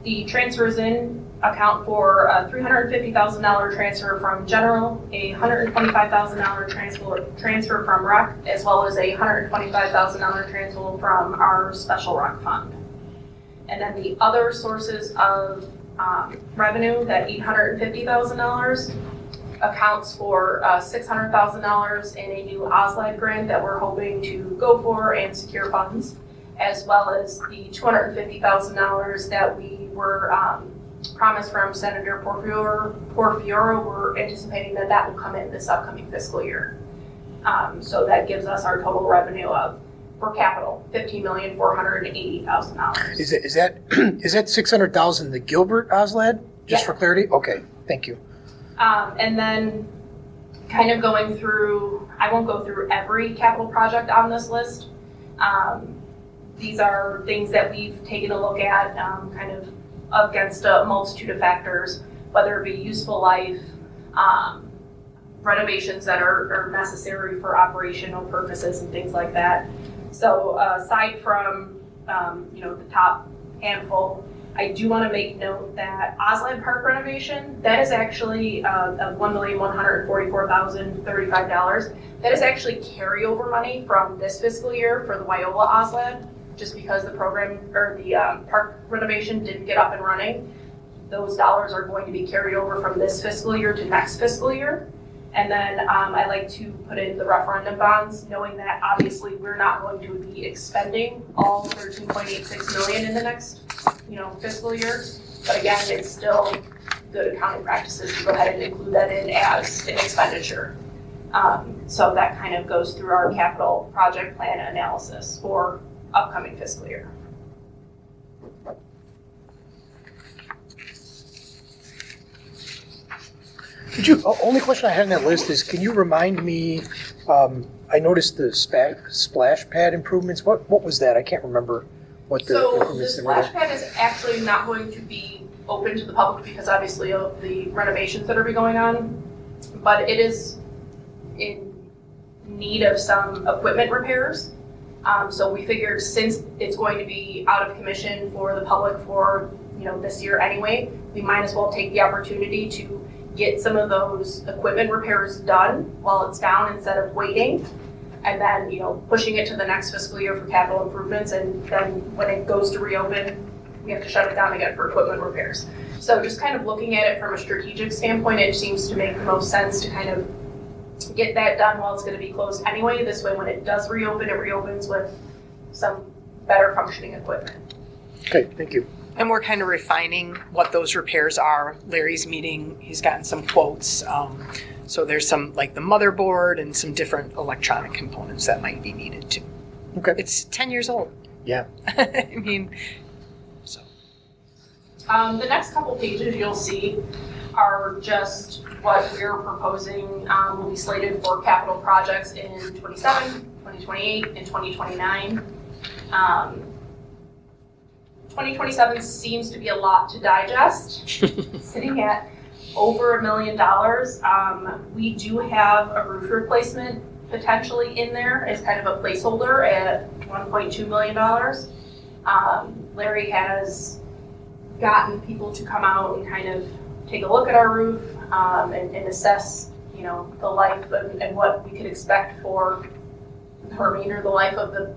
The transfers in account for a $350,000 transfer from general, a $125,000 transfer from rec, as well as a $125,000 transfer from our special rec fund. And then the other sources of revenue, that $850,000, accounts for $600,000 in a new OSLAD grant that we're hoping to go for and secure funds, as well as the $250,000 that we were promised from Senator Porfioro. We're anticipating that that will come in this upcoming fiscal year. So that gives us our total revenue of, for capital, $15,480,000. Is that 600,000 the Gilbert OSLAD? Just Yeah. for clarity? Okay, thank you. And then kind of going through, I won't go through every capital project on this list. These are things that we've taken a look at kind of against a multitude of factors, whether it be useful life, renovations that are necessary for operational purposes and things like that. So aside from the top handful, I do want to make note that OSLAD Park renovation, that is actually $1,144,035. That is actually carryover money from this fiscal year for the Lyola OSLAD, just because the program or the park renovation didn't get up and running. Those dollars are going to be carried over from this fiscal year to next fiscal year. And then I like to put in the referendum bonds, knowing that obviously we're not going to be expending all 13.86 million in the next fiscal year. But again, it's still good accounting practices to go ahead and include that in as an expenditure. So that kind of goes through our capital project plan analysis for upcoming fiscal year. Only question I had on that list is, can you remind me, I noticed the splash pad improvements. What was that? I can't remember what the So the improvements that were splash there. pad is actually not going to be open to the public because obviously of the renovations that are going on, but it is in need of some equipment repairs. So we figured since it's going to be out of commission for the public for this year anyway, we might as well take the opportunity to get some of those equipment repairs done while it's down instead of waiting, and then pushing it to the next fiscal year for capital improvements, and then when it goes to reopen, we have to shut it down again for equipment repairs. So just kind of looking at it from a strategic standpoint, it seems to make the most sense to kind of get that done while it's going to be closed anyway. This way, when it does reopen, it reopens with some better functioning equipment. Okay, thank you. And we're kind of refining what those repairs are. Larry's meeting, he's gotten some quotes. So there's some, like the motherboard and some different electronic components that might be needed too. Okay. It's 10 years old. Yeah. I mean, so. The next couple pages you'll see are just what we're proposing will be slated for capital projects in 27, 2028, and 2029. 2027 seems to be a lot to digest, sitting at over $1 million. We do have a roof replacement potentially in there as kind of a placeholder at $1.2 million. Larry has gotten people to come out and kind of take a look at our roof and assess, the life and what we could expect for the remainder of the life of the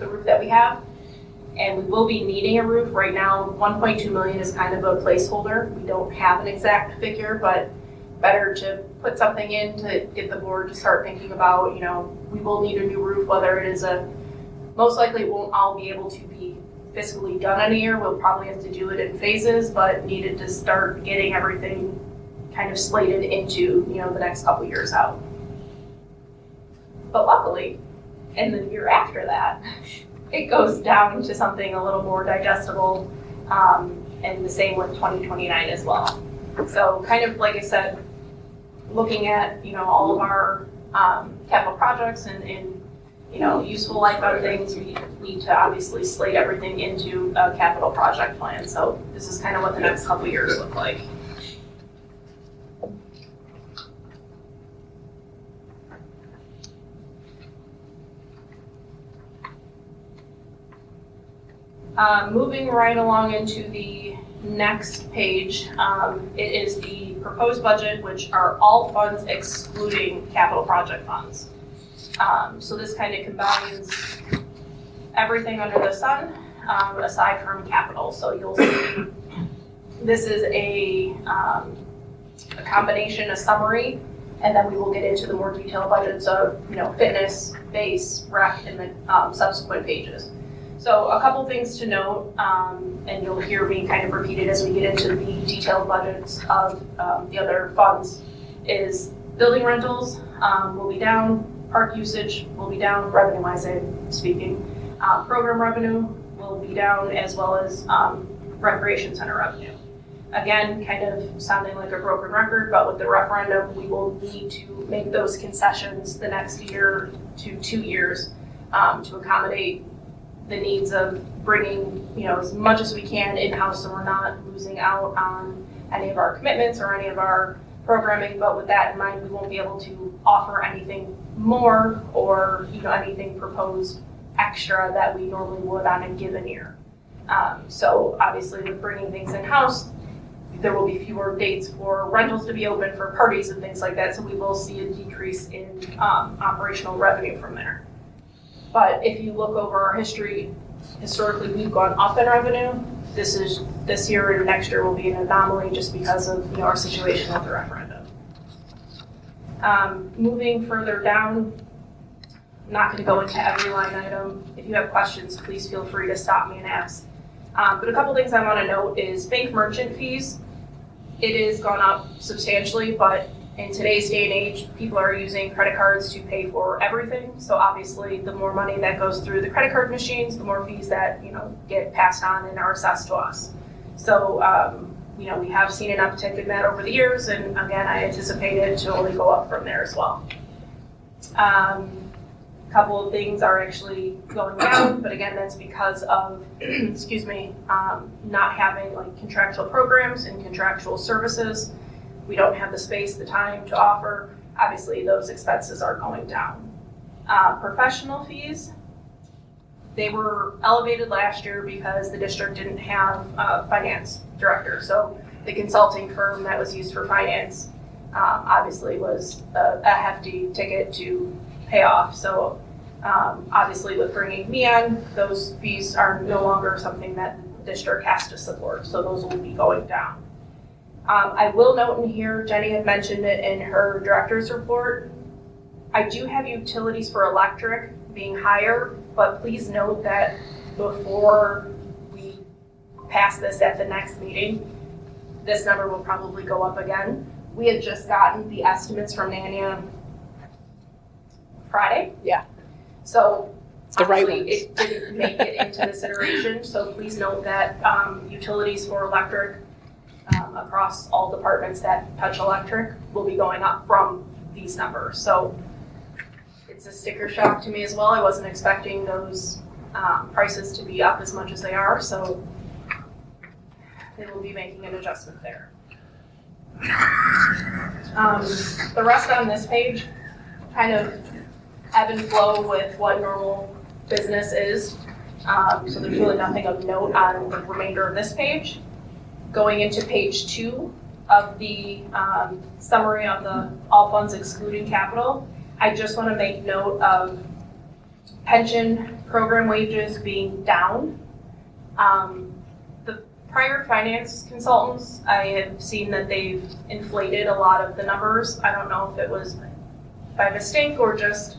roof that we have. And we will be needing a roof. Right now, 1.2 million is kind of a placeholder. We don't have an exact figure, but better to put something in to get the board to start thinking about, we will need a new roof, whether it is most likely it won't all be able to be fiscally done in a year. We'll probably have to do it in phases, but needed to start getting everything kind of slated into, the next couple years out. But luckily, in the year after that, it goes down to something a little more digestible, and the same with 2029 as well. So kind of like I said, looking at all of our capital projects and useful life on things, we need to obviously slate everything into a capital project plan. So this is kind of what the next couple years look like. Moving right along into the next page, it is the proposed budget, which are all funds excluding capital project funds. So this kind of combines everything under the sun, aside from capital. So you'll see this is a combination, a summary, and then we will get into the more detailed budgets of fitness, base, rec, in the subsequent pages. So a couple things to note, and you'll hear me kind of repeated as we get into the detailed budgets of the other funds, is building rentals will be down, park usage will be down, revenue-wise I'm speaking, program revenue will be down, as well as recreation center revenue. Again, kind of sounding like a broken record, but with the referendum, we will need to make those concessions the next year to 2 years to accommodate the needs of bringing as much as we can in-house, so we're not losing out on any of our commitments or any of our programming. But with that in mind, we won't be able to offer anything more or anything proposed extra that we normally would on a given year. So obviously with bringing things in-house, there will be fewer dates for rentals to be open for parties and things like that, so we will see a decrease in operational revenue from there. But if you look over our history, historically we've gone up in revenue. This year and next year will be an anomaly just because of our situation with the referendum. Moving further down, I'm not going to go into every line item. If you have questions, please feel free to stop me and ask. But a couple things I want to note is bank merchant fees. It has gone up substantially, but in today's day and age, people are using credit cards to pay for everything. So obviously, the more money that goes through the credit card machines, the more fees that get passed on and are assessed to us. So we have seen an uptick in that over the years, and again, I anticipate it to only go up from there as well. A couple of things are actually going down, but again, that's because of not having contractual programs and contractual services. We don't have the space, the time to offer. Obviously, those expenses are going down. Professional fees, they were elevated last year because the district didn't have a finance director. So the consulting firm that was used for finance obviously was a hefty ticket to pay off. So obviously with bringing me on, those fees are no longer something that the district has to support. So those will be going down. I will note in here, Jenny had mentioned it in her director's report, I do have utilities for electric being higher, but please note that before we pass this at the next meeting, this number will probably go up again. We had just gotten the estimates from Nanya Friday. Yeah. So the right ones. It didn't make it into this iteration, so please note that utilities for electric across all departments that touch electric will be going up from these numbers. So it's a sticker shock to me as well. I wasn't expecting those prices to be up as much as they are, so they will be making an adjustment there. The rest on this page kind of ebb and flow with what normal business is. So there's really nothing of note on the remainder of this page. Going into page 2 of the summary of the all funds excluding capital, I just want to make note of pension program wages being down. The prior finance consultants, I have seen that they've inflated a lot of the numbers. I don't know if it was by mistake or just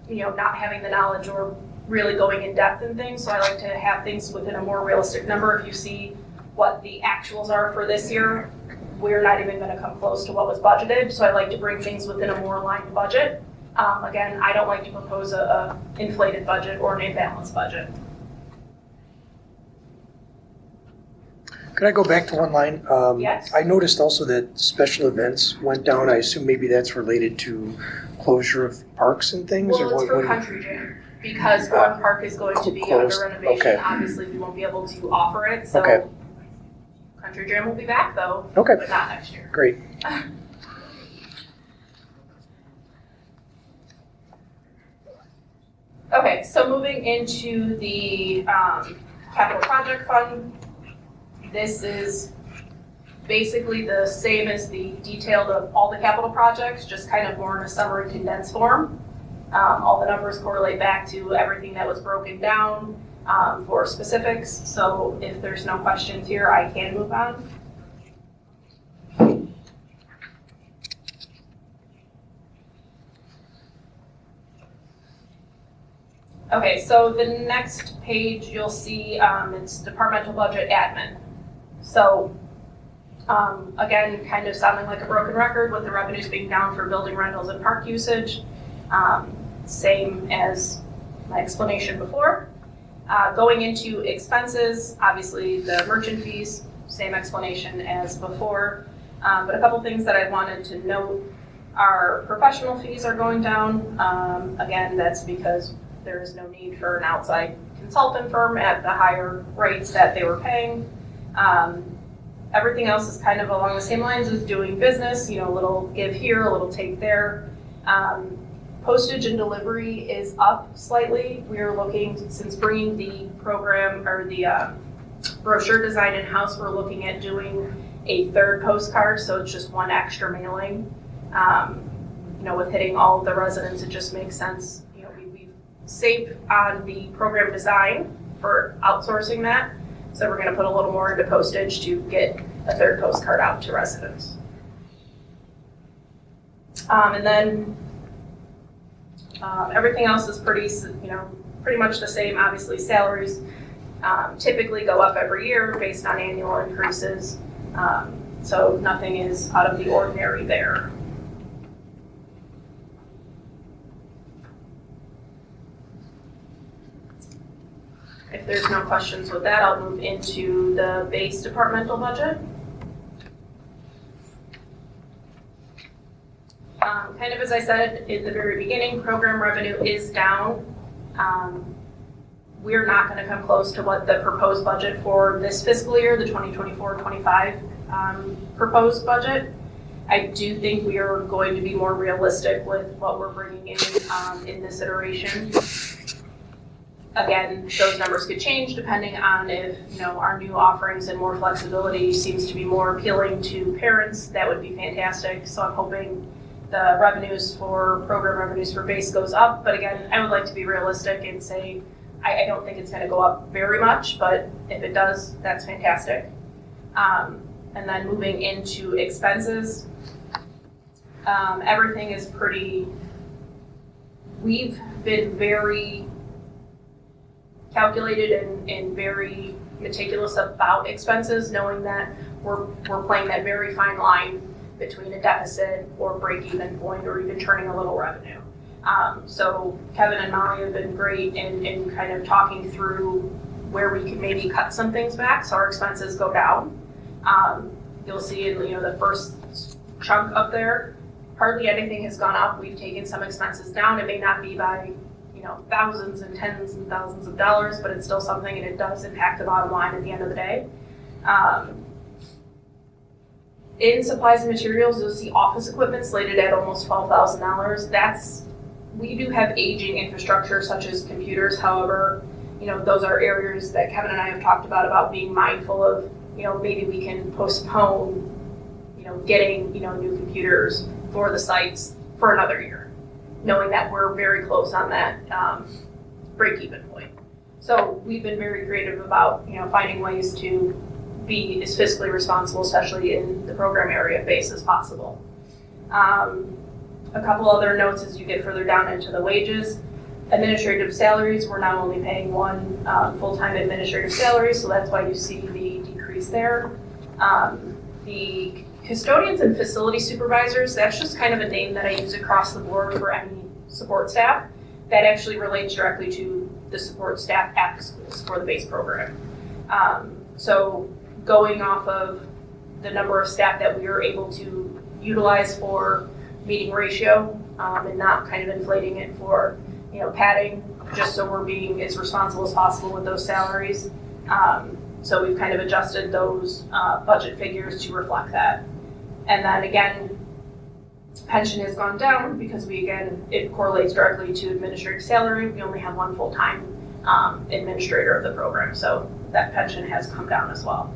not having the knowledge or really going in depth in things. So I like to have things within a more realistic number. If you see what the actuals are for this year, we're not even going to come close to what was budgeted. So I like to bring things within a more aligned budget. Again, I don't like to propose a inflated budget or an imbalanced budget. Could I go back to one line? Yes. I noticed also that special events went down. I assume maybe that's related to closure of parks and things? Well, or it's for what? Country Jam. because Gordon Park is going to be under Closed. renovation, Okay. obviously we won't be able to offer it, so. Okay. Country Jam will be back though. Okay. But not next year. Great. Okay, so moving into the capital project fund, this is basically the same as the detailed of all the capital projects, just kind of more in a summary condensed form. All the numbers correlate back to everything that was broken down for specifics. So if there's no questions here, I can move on. Okay, so the next page you'll see it's departmental budget admin. So again, kind of sounding like a broken record with the revenues being down for building rentals and park usage. Same as my explanation before. Going into expenses, obviously the merchant fees, same explanation as before. But a couple things that I wanted to note are professional fees are going down. Again, that's because there is no need for an outside consultant firm at the higher rates that they were paying. Everything else is kind of along the same lines as doing business, you know, a little give here, a little take there. Postage and delivery is up slightly. We are looking, since bringing the program or the brochure design in-house, we're looking at doing a third postcard, so it's just one extra mailing. You know, with hitting all of the residents, it just makes sense. You know, we've saved on the program design for outsourcing that, so we're going to put a little more into postage to get a third postcard out to residents. And then everything else is pretty much the same. Obviously, salaries typically go up every year based on annual increases, so nothing is out of the ordinary there. If there's no questions with that, I'll move into the base departmental budget. Kind of as I said in the very beginning, program revenue is down. We're not going to come close to what the proposed budget for this fiscal year, the 2024-25 proposed budget. I do think we are going to be more realistic with what we're bringing in this iteration. Again, those numbers could change depending on if, you know, our new offerings and more flexibility seems to be more appealing to parents. That would be fantastic. So I'm hoping the revenues for program revenues for base goes up. But again, I would like to be realistic and say I don't think it's going to go up very much, but if it does, that's fantastic. And then moving into expenses, everything is pretty, we've been very calculated and very meticulous about expenses, knowing that we're playing that very fine line between a deficit or break-even point or even turning a little revenue. So Kevin and Molly have been great in kind of talking through where we could maybe cut some things back so our expenses go down. You'll see in the first chunk up there, hardly anything has gone up. We've taken some expenses down. It may not be by thousands and tens and thousands of dollars, but it's still something, and it does impact the bottom line at the end of the day. In supplies and materials, you'll see office equipment slated at almost $12,000. We do have aging infrastructure such as computers. However, those are areas that Kevin and I have talked about being mindful of. Maybe we can postpone, getting new computers for the sites for another year, knowing that we're very close on that break-even point. So we've been very creative about finding ways to be as fiscally responsible, especially in the program area base, as possible. A couple other notes as you get further down into the wages. Administrative salaries, we're now only paying one full-time administrative salary, so that's why you see the decrease there. The custodians and facility supervisors, that's just kind of a name that I use across the board for any support staff. That actually relates directly to the support staff at the schools for the base program. So going off of the number of staff that we are able to utilize for meeting ratio and not kind of inflating it for padding, just so we're being as responsible as possible with those salaries. So we've kind of adjusted those budget figures to reflect that. And then again, pension has gone down because it correlates directly to administrative salary. We only have one full-time administrator of the program, so that pension has come down as well.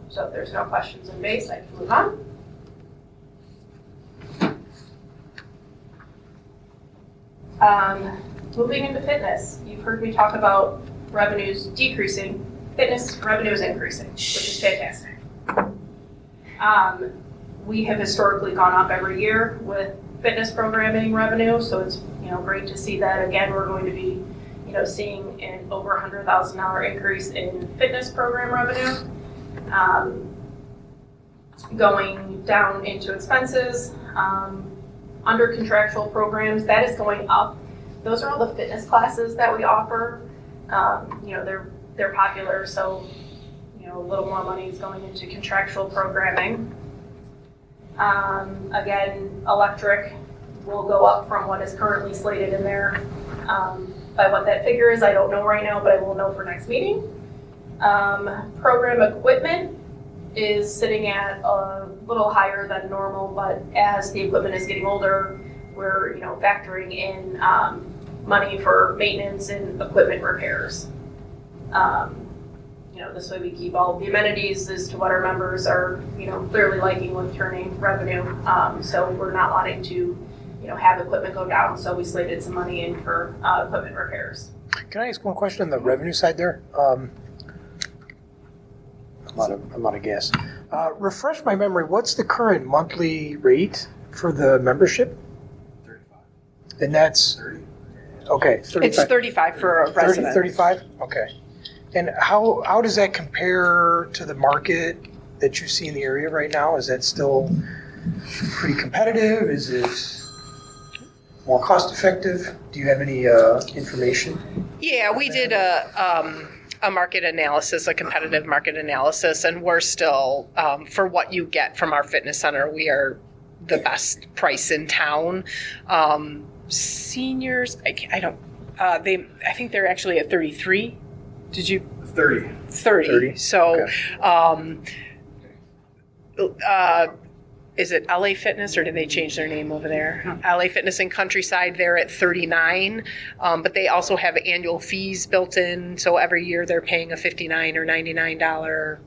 So if there's no questions in base, I can move on. Moving into fitness, you've heard me talk about revenues decreasing. Fitness revenue is increasing, which is fantastic. We have historically gone up every year with fitness programming revenue, so it's great to see that again. We're going to be seeing an over $100,000 increase in fitness program revenue. Going down into expenses, under contractual programs, that is going up. Those are all the fitness classes that we offer. They're popular, so a little more money is going into contractual programming. Again, electric will go up from what is currently slated in there. By what that figure is, I don't know right now, but I will know for next meeting. Program equipment is sitting at a little higher than normal, but as the equipment is getting older, we're factoring in money for maintenance and equipment repairs. This way we keep all the amenities as to what our members are clearly liking with turning revenue. So we're not wanting to have equipment go down, so we slated some money in for equipment repairs. Can I ask one question on the revenue side there? I'm out of gas. Refresh my memory, what's the current monthly rate for the membership? 35. And that's, 30. okay, 35. It's 35 for a resident. 35? Okay. And how does that compare to the market that you see in the area right now? Is that still pretty competitive? Is it more cost effective? Do you have any information? Yeah, we did a market analysis, a competitive market analysis, and we're still, for what you get from our fitness center, we are the best price in town. Seniors, I think they're actually at 33. Did you? 30. 30. So, Okay. Is it LA Fitness or did they change their name over there? LA Fitness in Countryside, they're at 39, but they also have annual fees built in. So every year they're paying a $59 or $99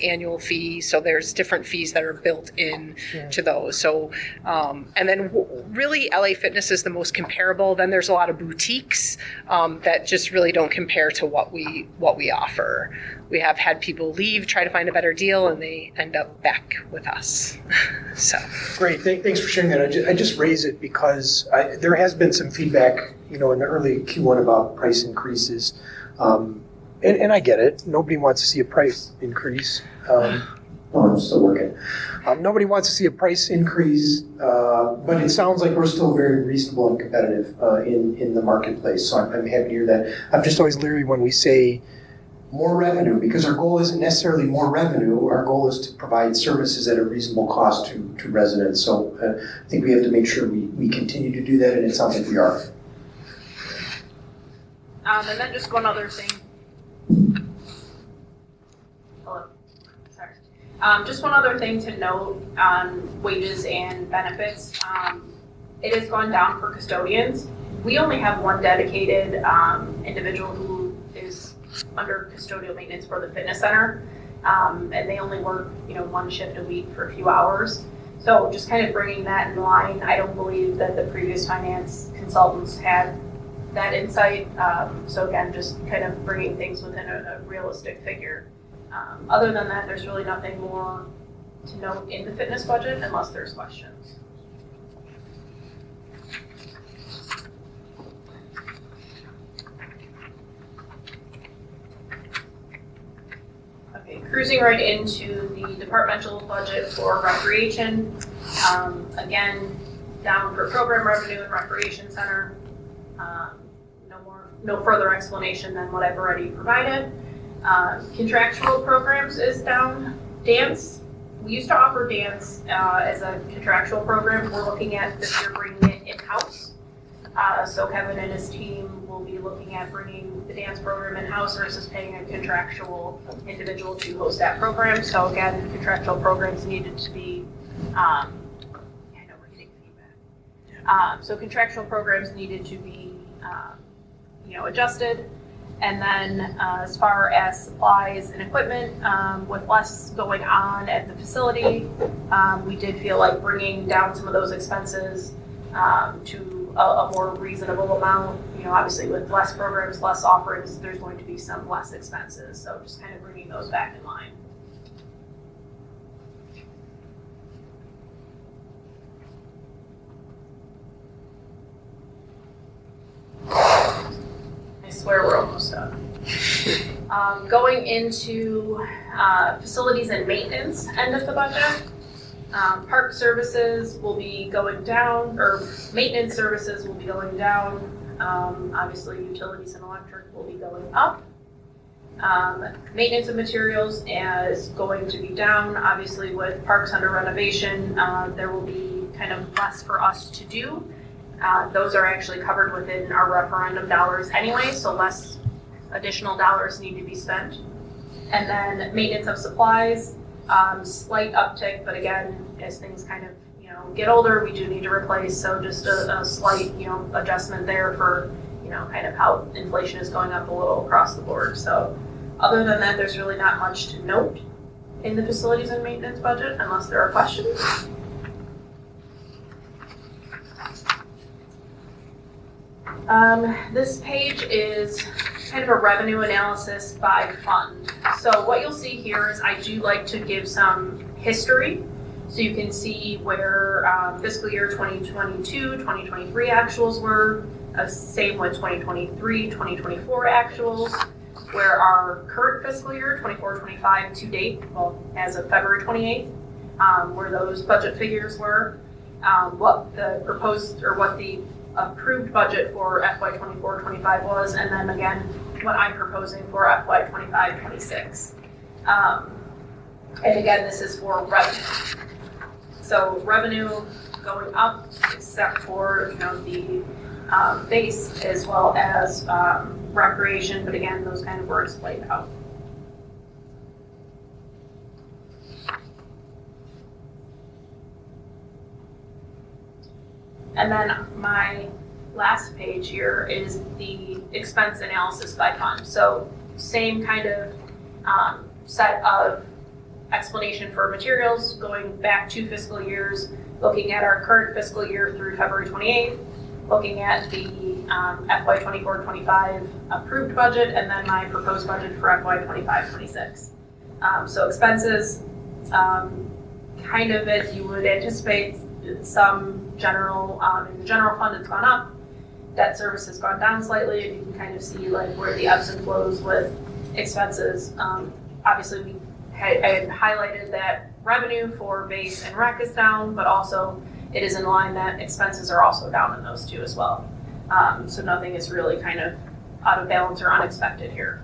annual fee. So there's different fees that are built in to those. So, and then really LA Fitness is the most comparable. Then there's a lot of boutiques that just really don't compare to what we offer. We have had people leave, try to find a better deal, and they end up back with us. So Great, thanks for sharing that. I just raise it because there has been some feedback, in the early Q1 about price increases. And I get it. Nobody wants to see a price increase. I'm still working. Nobody wants to see a price increase, but it sounds like we're still very reasonable and competitive in the marketplace. So I'm happy to hear that. I'm just always leery when we say more revenue, because our goal isn't necessarily more revenue. Our goal is to provide services at a reasonable cost to residents. So I think we have to make sure we continue to do that, and it sounds like we are. And then just one other thing. Hello. Sorry. Just one other thing to note on wages and benefits. It has gone down for custodians. We only have one dedicated individual who is under custodial maintenance for the fitness center, and they only work, one shift a week for a few hours. So just kind of bringing that in line. I don't believe that the previous finance consultants had that insight. So again, just kind of bringing things within a realistic figure. Other than that, there's really nothing more to note in the fitness budget unless there's questions. Okay, cruising right into the departmental budget for recreation. Again, down for program revenue and recreation center. No further explanation than what I've already provided. Contractual programs is down. Dance, we used to offer dance as a contractual program. We're looking at this year bringing it in-house. So Kevin and his team will be looking at bringing the dance program in-house versus paying a contractual individual to host that program. So again, contractual programs needed to be, I know we're getting feedback. So contractual programs needed to be, adjusted. And then as far as supplies and equipment, with less going on at the facility, we did feel like bringing down some of those expenses to a more reasonable amount. Obviously with less programs, less offerings, there's going to be some less expenses. So just kind of bringing those back in line. I swear we're almost done. Going into facilities and maintenance end of the budget. Park services will be going down, or maintenance services will be going down. Obviously, utilities and electric will be going up. Maintenance of materials is going to be down. Obviously, with parks under renovation, there will be kind of less for us to do. Those are actually covered within our referendum dollars anyway, so less additional dollars need to be spent. And then maintenance of supplies, slight uptick, but again, as things kind of get older, we do need to replace. So just a slight adjustment there for kind of how inflation is going up a little across the board. So other than that, there's really not much to note in the facilities and maintenance budget unless there are questions. This page is kind of a revenue analysis by fund. So what you'll see here is I do like to give some history. So you can see where fiscal year 2022, 2023 actuals were, same with 2023, 2024 actuals, where our current fiscal year, 24-25 to date, well, as of February 28th, where those budget figures were, what the proposed or what the approved budget for FY 24-25 was, and then again, what I'm proposing for FY 25-26. And again, this is for revenue. So revenue going up, except for the base as well as recreation, but again, those kind of were explained out. And then my last page here is the expense analysis by fund. So same kind of set of explanation for materials going back 2 fiscal years, looking at our current fiscal year through February 28th, looking at the FY 24-25 approved budget, and then my proposed budget for FY 25-26. So expenses, kind of as you would anticipate, some general, in the general fund it's gone up, debt service has gone down slightly, and you can kind of see like where the ebbs and flows with expenses. Obviously I had highlighted that revenue for base and rec is down, but also it is in line that expenses are also down in those two as well. So nothing is really kind of out of balance or unexpected here.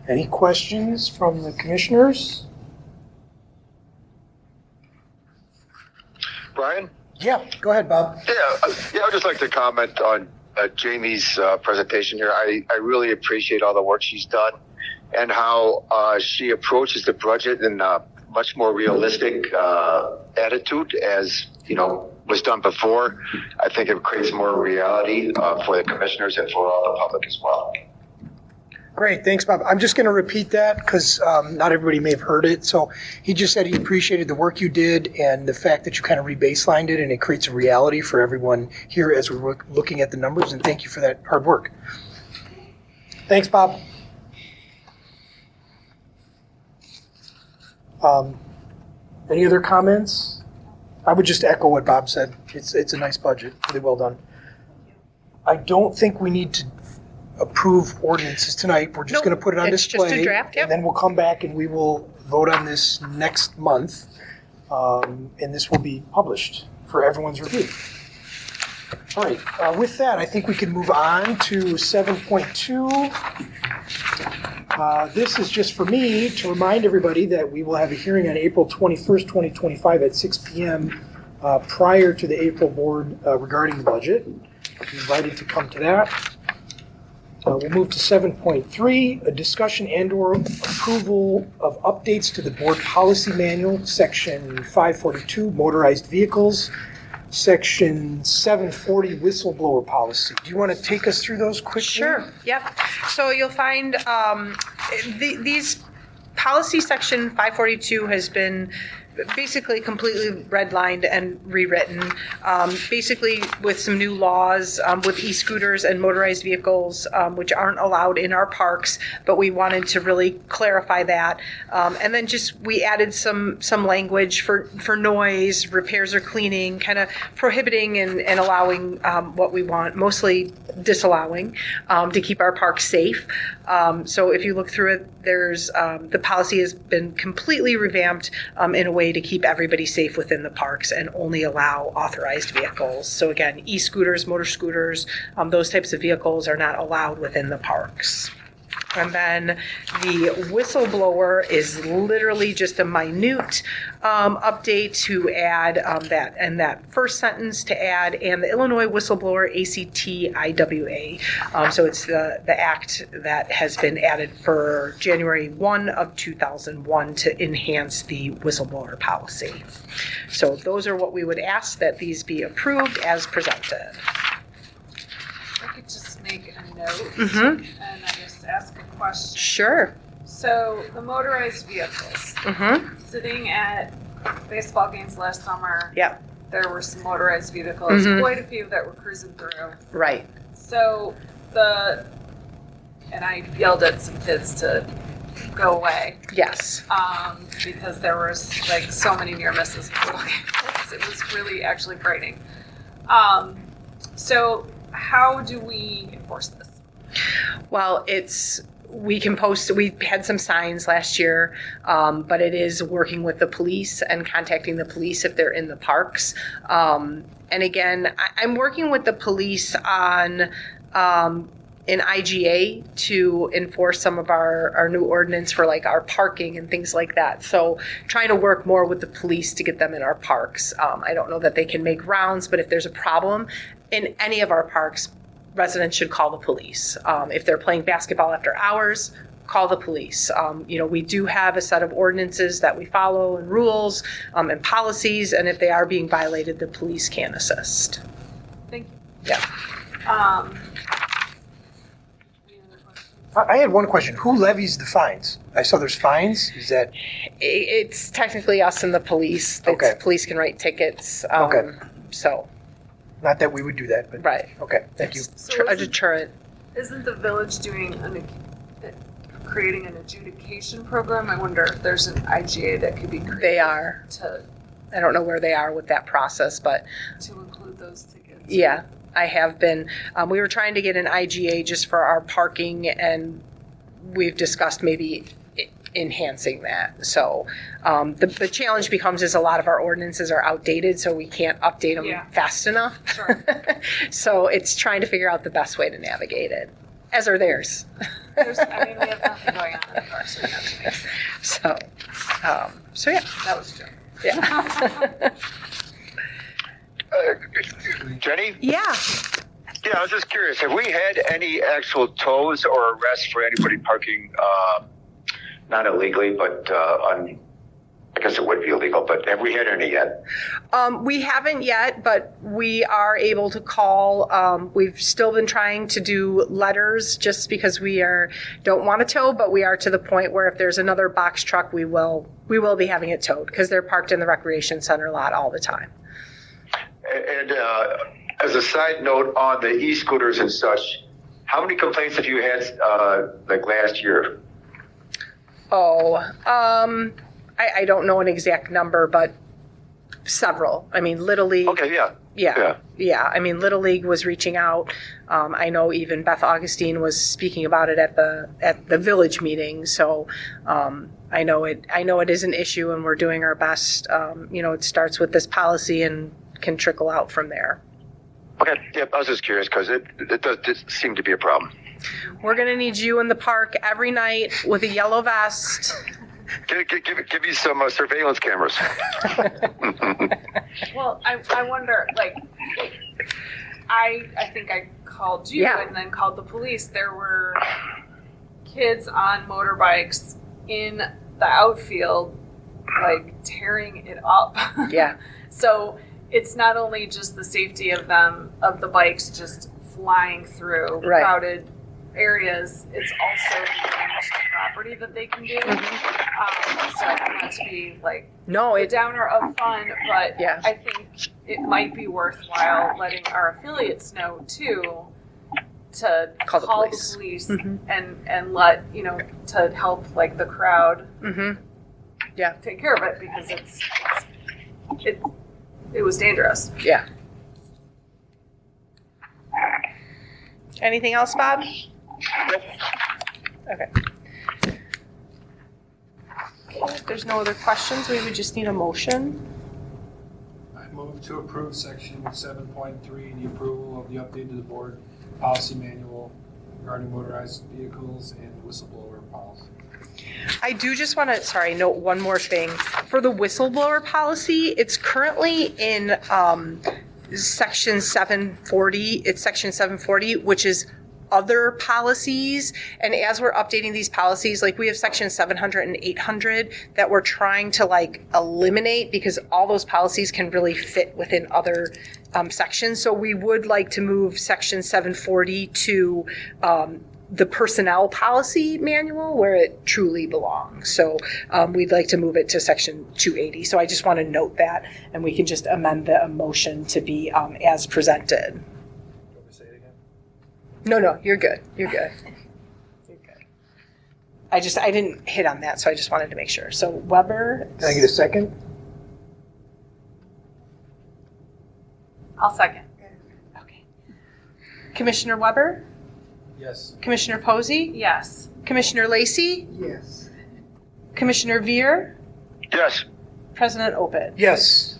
Any questions from the commissioners? Brian? Yeah, go ahead, Bob. Yeah, I would just like to comment on Jamie's presentation here. I really appreciate all the work she's done and how she approaches the budget in a much more realistic attitude as, was done before. I think it creates more reality for the commissioners and for all the public as well. Great, thanks, Bob. I'm just going to repeat that because not everybody may have heard it. So he just said he appreciated the work you did and the fact that you kind of re-baselined it, and it creates a reality for everyone here as we're looking at the numbers, and thank you for that hard work. Thanks, Bob. Any other comments? I would just echo what Bob said. It's a nice budget, really well done. I don't think we need to approve ordinances tonight. We're just going to put it on display. Just a draft, yep. And then we'll come back and we will vote on this next month. And this will be published for everyone's review. All right, with that, I think we can move on to 7.2. This is just for me to remind everybody that we will have a hearing on April 21st, 2025 at 6 p.m. Prior to the April board regarding the budget. You're invited to come to that. We'll move to 7.3, a discussion and/or approval of updates to the board policy manual, section 542, motorized vehicles, section 740, whistleblower policy. Do you want to take us through those quickly? Sure, yep. So you'll find these policy section 542 has been basically completely redlined and rewritten, basically with some new laws with e-scooters and motorized vehicles, which aren't allowed in our parks, but we wanted to really clarify that. And then just we added some language for noise, repairs or cleaning, kind of prohibiting and allowing what we want, mostly disallowing, to keep our parks safe. So if you look through it, there's the policy has been completely revamped in a way to keep everybody safe within the parks and only allow authorized vehicles. So again, e-scooters, motor scooters, those types of vehicles are not allowed within the parks. And then the whistleblower is literally just a minute update to add that first sentence to add, and the Illinois Whistleblower ACT-IWA. So it's the act that has been added for January 1 of 2001 to enhance the whistleblower policy. So those are what we would ask, that these be approved as presented. I could just make a note Mm-hmm. and I just ask a question. Sure. So the motorized vehicles, Mm-hmm. sitting at baseball games last summer, Yep. there were some motorized vehicles, Mhm. quite a few that were cruising through. Right. So and I yelled at some kids to go away. Yes. Because there was like so many near misses. It was really actually frightening. So how do we enforce this? Well, we had some signs last year, but it is working with the police and contacting the police if they're in the parks. And again, I'm working with the police on an IGA to enforce some of our new ordinance for like our parking and things like that. So trying to work more with the police to get them in our parks. I don't know that they can make rounds, but if there's a problem in any of our parks, residents should call the police. If they're playing basketball after hours, call the police. We do have a set of ordinances that we follow and rules and policies, and if they are being violated, the police can assist. Thank you. Yeah. I had one question. Who levies the fines? I saw there's fines. Is that? It's technically us and the police. Okay. Police can write tickets. Okay. So. Not that we would do that, but. Right. Okay, thank you. So A deterrent. Isn't the village creating an adjudication program? I wonder if there's an IGA that could be created. They are. I don't know where they are with that process, but. To include those tickets. Yeah. I have been. We were trying to get an IGA just for our parking, and we've discussed maybe enhancing that. So the challenge becomes is a lot of our ordinances are outdated, so we can't update them fast enough. Sure. So it's trying to figure out the best way to navigate it, as are theirs. We have nothing going on in the park, so we have to make sure. So yeah. That was true. Yeah. Jenny? Yeah. Yeah, I was just curious. Have we had any actual tows or arrests for anybody parking, not illegally, but I guess it would be illegal, but have we had any yet? We haven't yet, but we are able to call. We've still been trying to do letters just because we don't want to tow, but we are to the point where if there's another box truck, we will be having it towed because they're parked in the recreation center lot all the time. And as a side note on the e-scooters and such, how many complaints have you had like last year? I don't know an exact number, but several. I mean, Little League. Okay, yeah. Yeah. I mean, Little League was reaching out. I know even Beth Augustine was speaking about it at the village meeting. So I know it is an issue, and we're doing our best. It starts with this policy and can trickle out from there. Okay, yeah, I was just curious because it does seem to be a problem. We're going to need you in the park every night with a yellow vest. Give me some surveillance cameras. Well, I wonder, like, I think I called you and then called the police. There were kids on motorbikes in the outfield, like, tearing it up. Yeah. So it's not only just the safety of them, of the bikes just flying through crowded areas, it's also the damage to property that they can do. So not to be like a downer of fun, but I think it might be worthwhile letting our affiliates know too, to call the police and let, to help like the crowd take care of it, because it was dangerous. Yeah. Anything else, Bob? Okay. If there's no other questions, we would just need a motion. I move to approve section 7.3, the approval of the update to the board policy manual regarding motorized vehicles and whistleblower policy. I do just want to, note one more thing. For the whistleblower policy, it's currently in section 740. It's section 740, which is other policies. And as we're updating these policies, like we have section 700 and 800 that we're trying to like eliminate, because all those policies can really fit within other sections. So we would like to move section 740 to the personnel policy manual where it truly belongs. So we'd like to move it to section 280. So I just want to note that, and we can just amend the motion to be as presented. Do you want me to say it again? No, you're good. You're good. You're good. I didn't hit on that, so I just wanted to make sure. So Weber. Can I get a second? I'll second. Okay. Commissioner Weber? Yes. Commissioner Posey? Yes. Commissioner Lacey? Yes. Commissioner Veer? Yes. President Opit? Yes.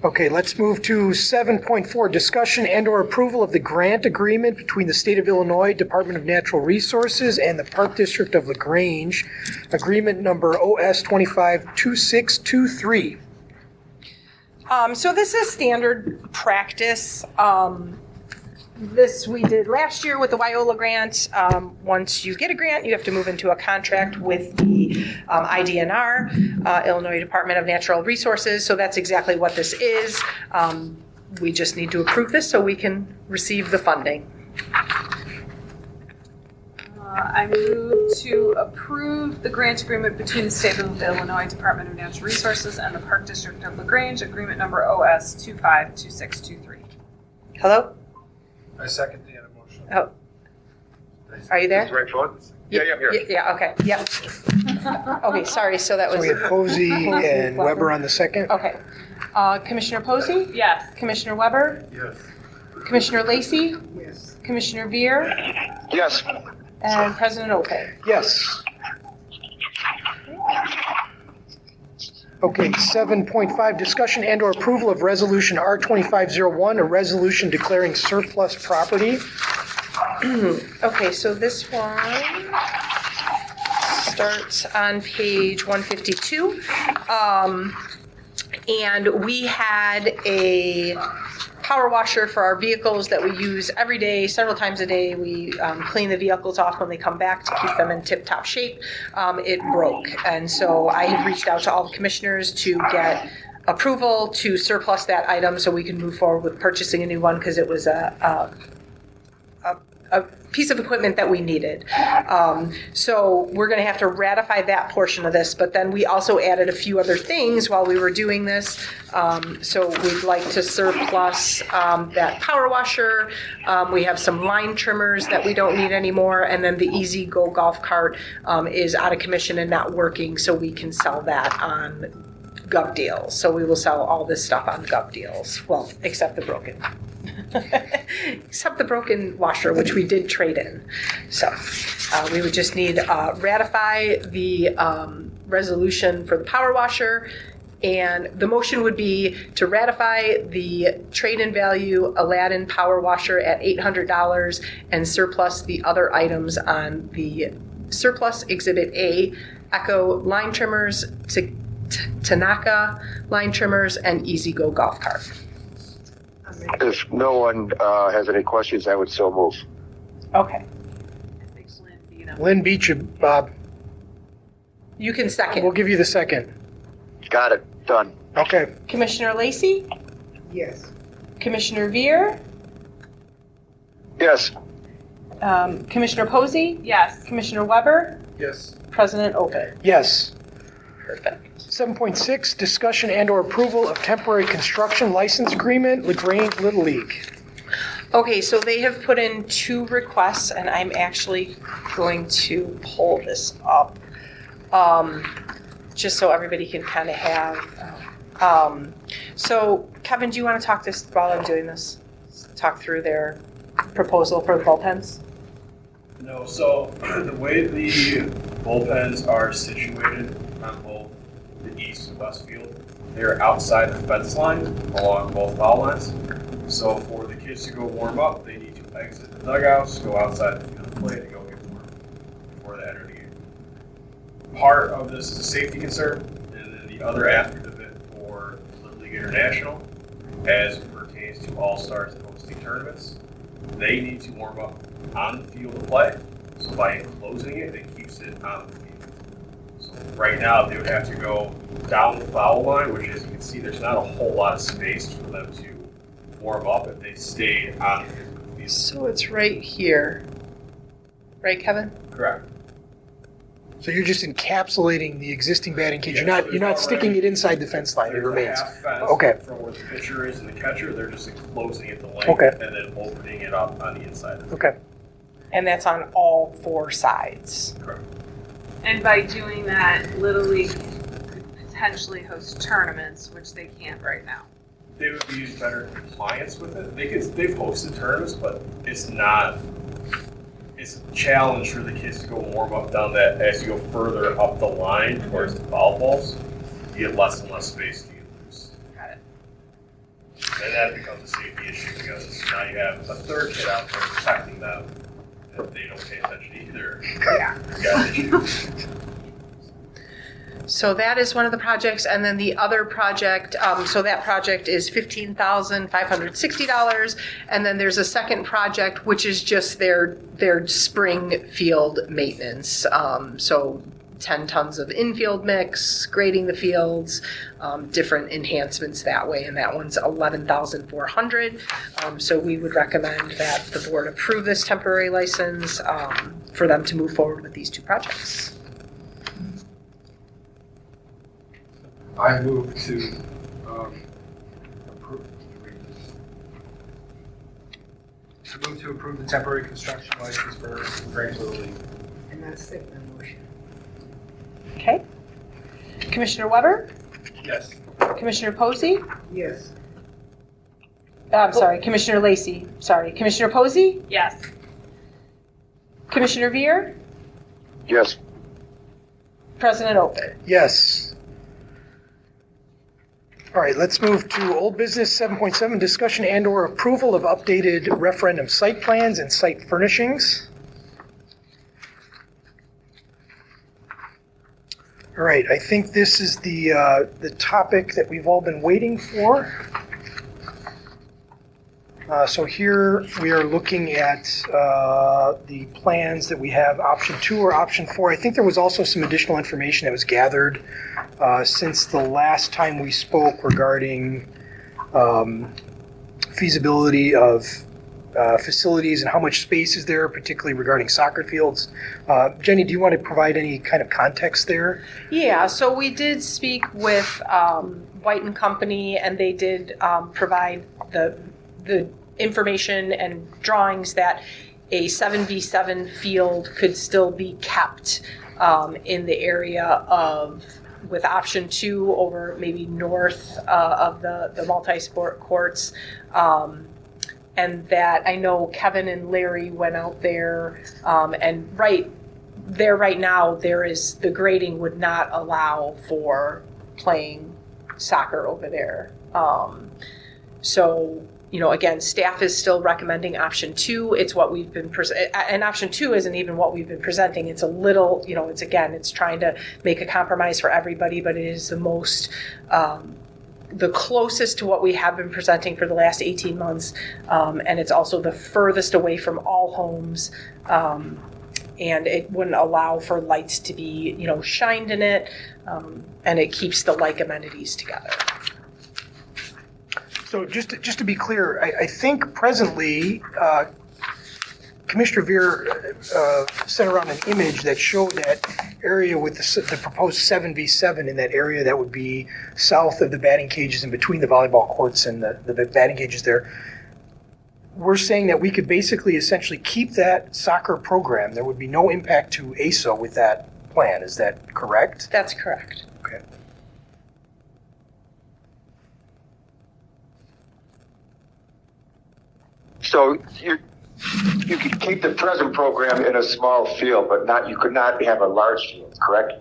Okay, let's move to 7.4, discussion and/or approval of the grant agreement between the State of Illinois Department of Natural Resources and the Park District of Grange, agreement number OS 252623. So this is standard practice. This we did last year with the Lyola grant. Once you get a grant, you have to move into a contract with the IDNR, Illinois Department of Natural Resources. So that's exactly what this is. We just need to approve this so we can receive the funding. I move to approve the grant agreement between the State of Illinois Department of Natural Resources and the Park District of Grange, agreement number OS 252623. Hello? I second the motion. Oh. Are you there? Is this the right phone? Yeah, I'm here. Yeah, okay. Yep. Okay, sorry. So that was. So we have Posey and Weber on the second. Okay. Commissioner Posey? Yes. Commissioner Weber? Yes. Commissioner Lacey? Yes. Commissioner Veer? Yes. And President Opay? Yes. Okay, 7.5, discussion and/or approval of resolution R2501, a resolution declaring surplus property. Okay, so this one starts on page 152. And we had a power washer for our vehicles that we use every day, several times a day. We clean the vehicles off when they come back to keep them in tip-top shape. It broke, and so I had reached out to all the commissioners to get approval to surplus that item so we can move forward with purchasing a new one, because it was a piece of equipment that we needed. So we're going to have to ratify that portion of this, but then we also added a few other things while we were doing this. So we'd like to surplus that power washer. We have some line trimmers that we don't need anymore, and then the Easy Go golf cart is out of commission and not working, so we can sell that on Gov Deals. So we will sell all this stuff on Gov Deals. Well, except the broken washer, which we did trade in. So we would just need ratify the resolution for the power washer And the motion would be to ratify the trade-in value Aladdin power washer at $800 and surplus the other items on the surplus Exhibit A, Echo line trimmers, Tanaka line trimmers, and Easy Go golf cart. If no one has any questions, I would so move. Okay. Lynn beat you, Bob. You can second. We'll give you the second. Got it. Done. Okay. Commissioner Lacey? Yes. Commissioner Veer? Yes. Commissioner Posey? Yes. Commissioner Weber? Yes. President Open? Yes. Perfect. 7.6, discussion and/or approval of temporary construction license agreement, Grange Little League. Okay, so they have put in 2 requests, and I'm actually going to pull this up, just so everybody can kind of have. So, Kevin, do you want to talk this while I'm doing this? Talk through their proposal for the bullpens? No, so the way the bullpens are situated on both the east and west field, they're outside the fence line along both foul lines. So for the kids to go warm up, they need to exit the dugouts, go outside the field of play to go get warm before they enter the game. Part of this is a safety concern, and then the other aspect of it for Little League International, as it pertains to all-stars and hosting tournaments, they need to warm up on the field of play. So by enclosing it, it keeps it on the field. So right now, they would have to go down the foul line, which, as you can see, there's not a whole lot of space for them to warm up if they stay on the field. So it's right here. Right, Kevin? Correct. So you're just encapsulating the existing batting cage. Yeah, You're not sticking it inside the fence line. It There's remains. a half fence Okay. from where the pitcher is and the catcher. They're just enclosing it the length Okay. and then opening it up on the inside. Okay. And that's on all 4 sides. Correct. And by doing that, Little League could potentially host tournaments, which they can't right now. They would be in better compliance with it. They've hosted tournaments, but it's a challenge for the kids to go warm up down that as you go further up the line towards the foul balls. You get less and less space to get loose. Got it. And that becomes a safety issue because now you have a third kid out there protecting them. If they don't pay attention either, you got issues. So that is one of the projects, and then the other project, so that project is $15,560, and then there's a second project, which is just their spring field maintenance. So 10 tons of infield mix, grading the fields, different enhancements that way, and that one's $11,400. So we would recommend that the board approve this temporary license for them to move forward with these 2 projects. I move to approve. I move to approve the temporary construction license for Grange Little League. And that's second motion. Okay. Commissioner Weber? Yes. Commissioner Posey? Yes. I'm sorry, Commissioner Lacey. Sorry, Commissioner Posey? Yes. Commissioner Veer? Yes. President Open? Yes. All right, let's move to old business 7.7, discussion and/or approval of updated referendum site plans and site furnishings. All right, I think this is the topic that we've all been waiting for. So here we are looking at the plans that we have, option 2 or option 4. I think there was also some additional information that was gathered since the last time we spoke regarding feasibility of facilities and how much space is there, particularly regarding soccer fields. Jenny, do you want to provide any kind of context there? Yeah, so we did speak with White and Company, and they did provide the information and drawings that a 7v7 field could still be kept in the area of, with option 2 over maybe north of the multi-sport courts. And that I know Kevin and Larry went out there, and right now there is, the grading would not allow for playing soccer over there. So, again, staff is still recommending option 2. It's what we've been, and option 2 isn't even what we've been presenting. It's a little, it's trying to make a compromise for everybody, but it is the most, the closest to what we have been presenting for the last 18 months. And it's also the furthest away from all homes. And it wouldn't allow for lights to be, shined in it. And it keeps the like amenities together. So just to be clear, I think presently Commissioner Veer sent around an image that showed that area with the proposed 7v7 in that area that would be south of the batting cages and between the volleyball courts and the batting cages there. We're saying that we could basically essentially keep that soccer program. There would be no impact to ASA with that plan. Is that correct? That's correct. Okay. So you could keep the present program in a small field, but you could not have a large field, correct?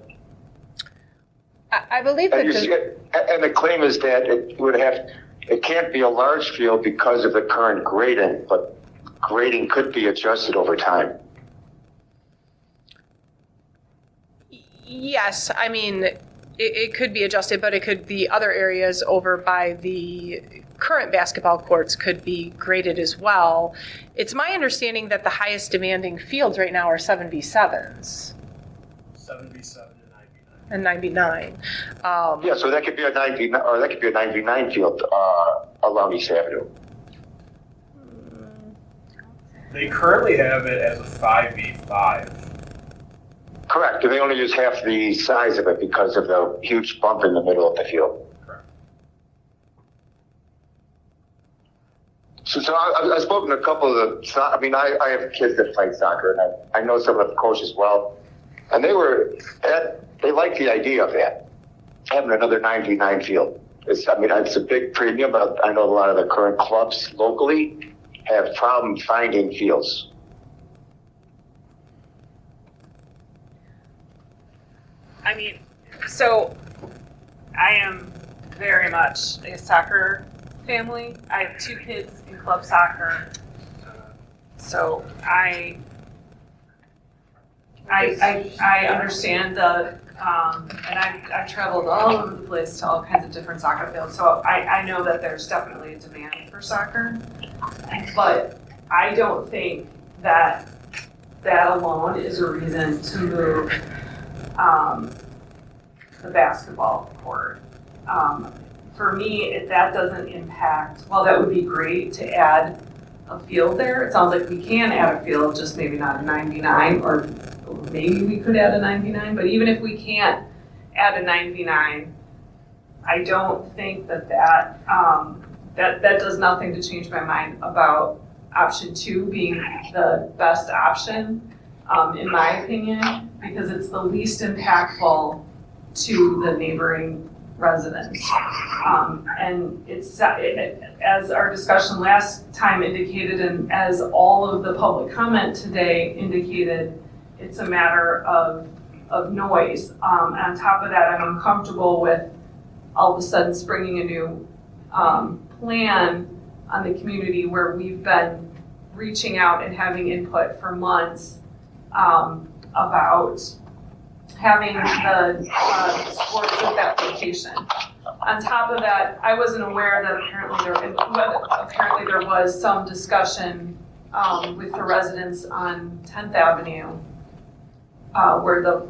I believe that. And the claim is that it can't be a large field because of the current grading, but grading could be adjusted over time. Yes, I mean, it could be adjusted, but it could be other areas over by the current basketball courts could be graded as well. It's my understanding that the highest demanding fields right now are 7v7s. 7v7 and 99. Yeah, so that could be a 99, or that could be a 99 field along East Avenue. They currently have it as a 5v5. Correct, and they only use half the size of it because of the huge bump in the middle of the field. Correct. So I've spoken to a couple of the, I have kids that play soccer, and I know some of the coaches well, and they like the idea of that, having another 99 field. It's a big premium, but I know a lot of the current clubs locally have problem finding fields. So I am very much a soccer family. I have 2 kids in club soccer. So I understand the, and I've traveled all over the place to all kinds of different soccer fields. So I know that there's definitely a demand for soccer, but I don't think that alone is a reason to move the basketball court. For me, that doesn't impact, while that would be great to add a field there, it sounds like we can add a field, just maybe not a 99, or maybe we could add a 99, but even if we can't add a 99, I don't think that does nothing to change my mind about option 2 being the best option, in my opinion, because it's the least impactful to the neighboring residents. And as our discussion last time indicated, and as all of the public comment today indicated, it's a matter of noise. On top of that, I'm uncomfortable with all of a sudden springing a new plan on the community where we've been reaching out and having input for months about having the sports at that location. On top of that, I wasn't aware that apparently there was some discussion with the residents on 10th Avenue where the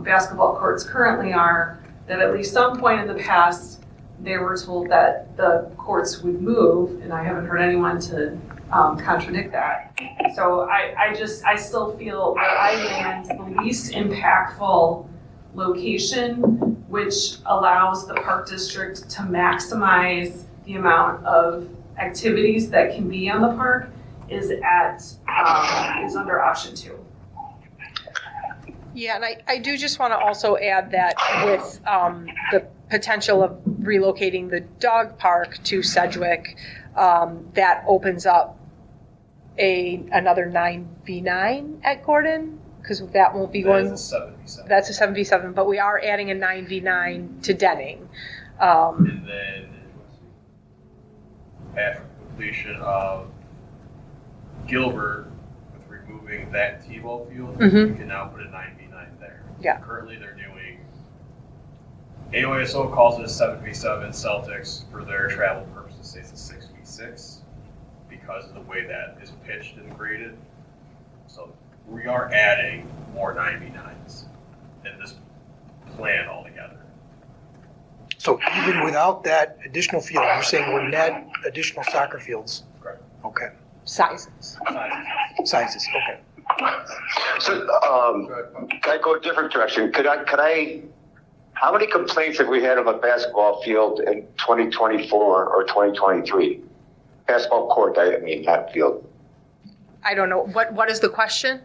basketball courts currently are, that at least some point in the past they were told that the courts would move, and I haven't heard anyone to contradict that. So I still feel that I land the least impactful location, which allows the park district to maximize the amount of activities that can be on the park, is under option 2. Yeah, and I do just want to also add that with the potential of relocating the dog park to Sedgwick, that opens up another 9v9 at Gordon. because that won't be going. That's a 7v7. That's a 7v7, but we are adding a 9v9 to Denning. And then after completion of Gilbert, with removing that T-ball field, Mhm. we can now put a 9v9 there. Yeah. Currently they're doing, AOSO calls it a 7v7, Celtics for their travel purposes say it's a 6v6 because of the way that is pitched and graded. So we are adding more 9v9s in this plan altogether. So even without that additional field, you're saying we're net additional soccer fields? Correct. Okay. Sizes. Sizes, okay. So, can I go a different direction? How many complaints have we had of a basketball field in 2024 or 2023? Basketball court, I mean, not field. I don't know. What is the question?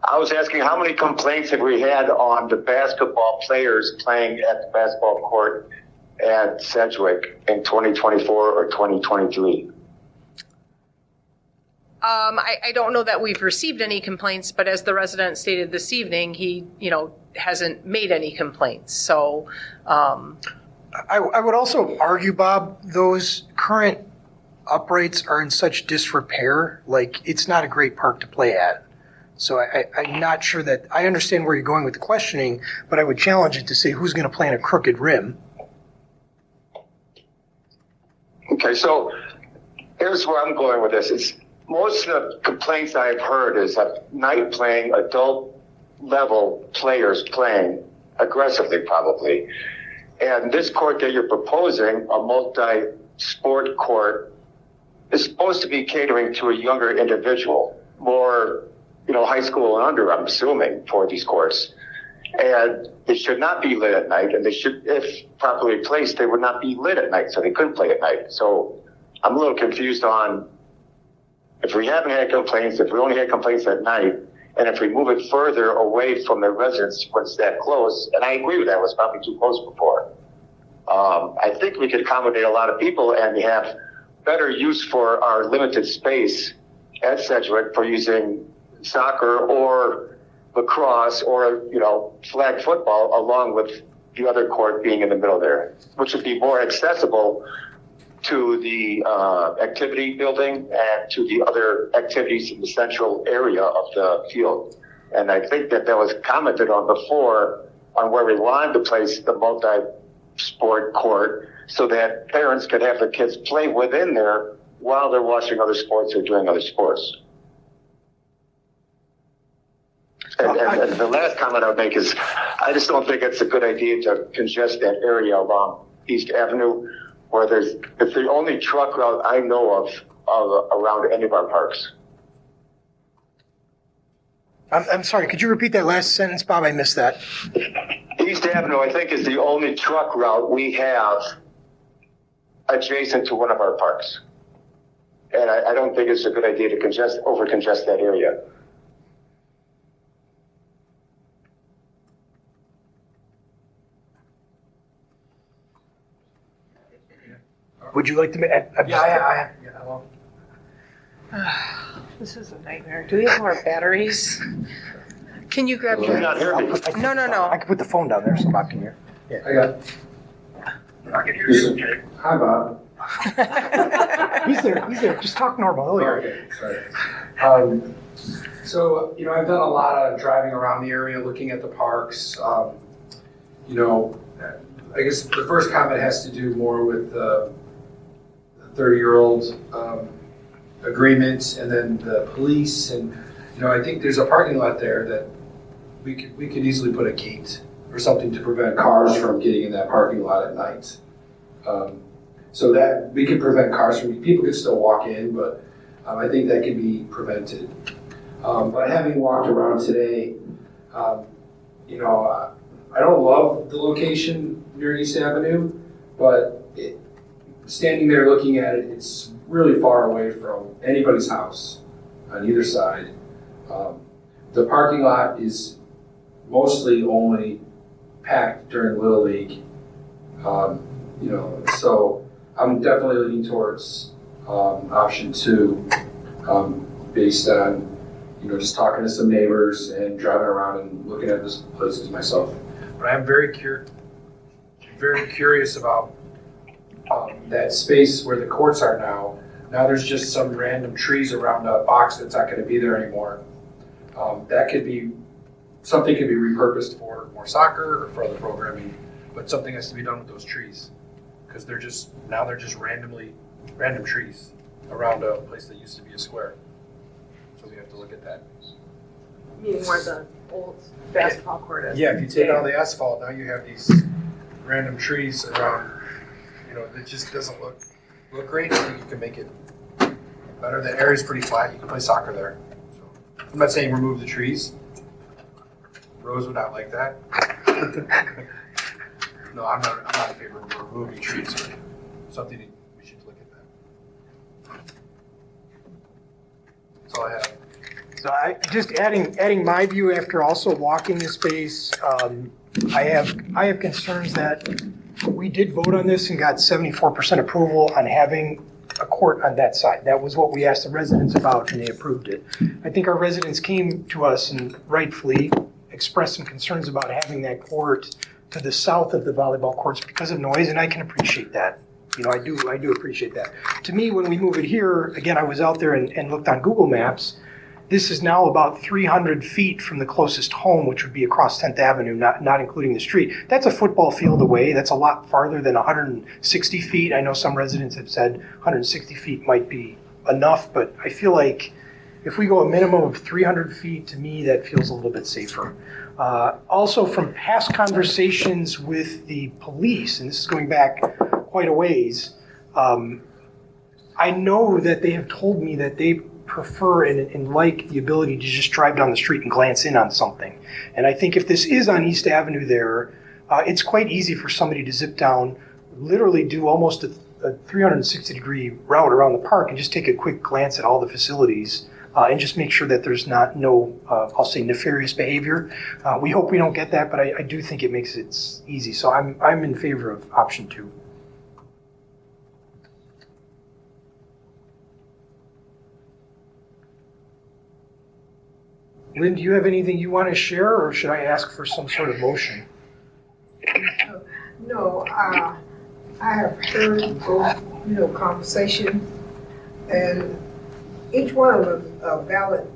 I was asking how many complaints have we had on the basketball players playing at the basketball court at Sedgwick in 2024 or 2023? I don't know that we've received any complaints, but as the resident stated this evening, he, hasn't made any complaints. So, I would also argue, Bob, those current uprights are in such disrepair, like it's not a great park to play at. So I'm not sure that, I understand where you're going with the questioning, but I would challenge it to say who's going to play in a crooked rim. Okay, so here's where I'm going with this. It's most of the complaints I've heard is of night playing, adult level players playing aggressively probably. And this court that you're proposing, a multi-sport court, is supposed to be catering to a younger individual, more, high school and under, I'm assuming, for these courts. And they should not be lit at night, and they should, if properly placed, they would not be lit at night, so they couldn't play at night. So I'm a little confused on if we haven't had complaints, if we only had complaints at night, and if we move it further away from the residents when it's that close, and I agree with that, it was probably too close before. I think we could accommodate a lot of people and have better use for our limited space at Sedgwick for using soccer or lacrosse or, flag football along with the other court being in the middle there, which would be more accessible to the activity building and to the other activities in the central area of the field. And I think that was commented on before on where we wanted to place the multi-sport court so that parents could have their kids play within there while they're watching other sports or doing other sports. And the last comment I would make is I just don't think it's a good idea to congest that area along East Avenue where it's the only truck route I know of around any of our parks. I'm sorry, could you repeat that last sentence, Bob? I missed that. East Avenue, I think, is the only truck route we have adjacent to one of our parks. And I don't think it's a good idea to over-congest that area. Would you like to? This is a nightmare. Do we have more batteries? Can you grab Can you not hear me? No. I can put the phone down there so Bob can hear. Yeah. I got. I can hear you, Jake. Hi, Bob. He's there. Just talk normal. Okay, sorry. So, I've done a lot of driving around the area, looking at the parks. I guess the first comment has to do more with the 30-year-old agreement and then the police. And, I think there's a parking lot there that we could easily put a gate or something to prevent cars from getting in that parking lot at night. So that we could prevent cars from, people could still walk in, but I think that can be prevented. But having walked around today, I don't love the location near East Avenue, but standing there looking at it, it's really far away from anybody's house on either side. The parking lot is mostly only packed during Little League, so I'm definitely leaning towards option 2, based on, just talking to some neighbors and driving around and looking at this places myself. But I'm very curious about that space where the courts are now. Now there's just some random trees around a box that's not going to be there anymore. That could be, something could be repurposed for more soccer or for other programming, but something has to be done with those trees. Because they're just random trees around a place that used to be a square. So we have to look at that. Meaning where the old basketball court is. Yeah, if you take all the asphalt, now you have these random trees around, that just doesn't look great. I think you can make it better. The area's pretty flat. You can play soccer there. So, I'm not saying remove the trees. Rose would not like that. No, I'm not in favor of removing trees, but something we should look at that. That's all I have. So just adding my view after also walking the space, I have concerns that we did vote on this and got 74% approval on having a court on that side. That was what we asked the residents about, and they approved it. I think our residents came to us and rightfully expressed some concerns about having that court to the south of the volleyball courts because of noise, and I can appreciate that. I do appreciate that. To me, when we move it here, again, I was out there and looked on Google Maps. This is now about 300 feet from the closest home, which would be across 10th Avenue, not including the street. That's a football field away. That's a lot farther than 160 feet. I know some residents have said 160 feet might be enough, but I feel like if we go a minimum of 300 feet, to me, that feels a little bit safer. Also, from past conversations with the police, and this is going back quite a ways, I know that they have told me that they prefer and like the ability to just drive down the street and glance in on something. And I think if this is on East Avenue there, it's quite easy for somebody to zip down, literally do almost a 360-degree route around the park and just take a quick glance at all the facilities and just make sure that there's no I'll say, nefarious behavior. We hope we don't get that, but I do think it makes it easy. So I'm in favor of option 2. Lynn, do you have anything you want to share, or should I ask for some sort of motion? No, I have heard both, conversation, and each one of them are valid.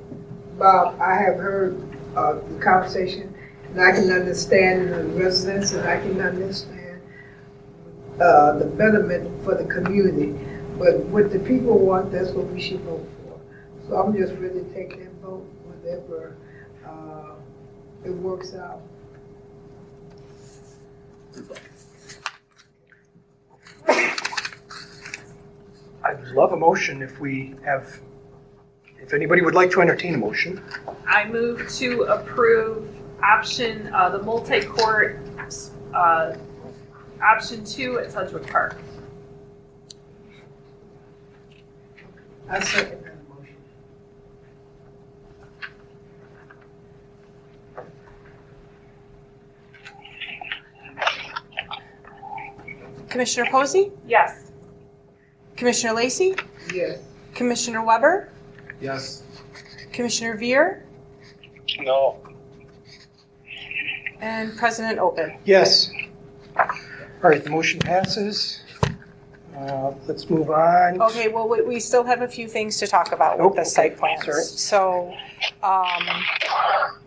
Bob, I have heard the conversation, and I can understand the residents, and I can understand the betterment for the community. But what the people want, that's what we should vote for. So I'm just ready to take that vote whenever it works out. I'd love a motion if anybody would like to entertain a motion. I move to approve option, the multi-court, option 2 at Sedgwick Park. I second that motion. Commissioner Posey? Yes. Commissioner Lacey? Yes. Commissioner Weber? Yes. Commissioner Veer? No. And President Open. Yes. All right, the motion passes. Let's move on. Okay, well, we still have a few things to talk about with the site plans. Sorry. So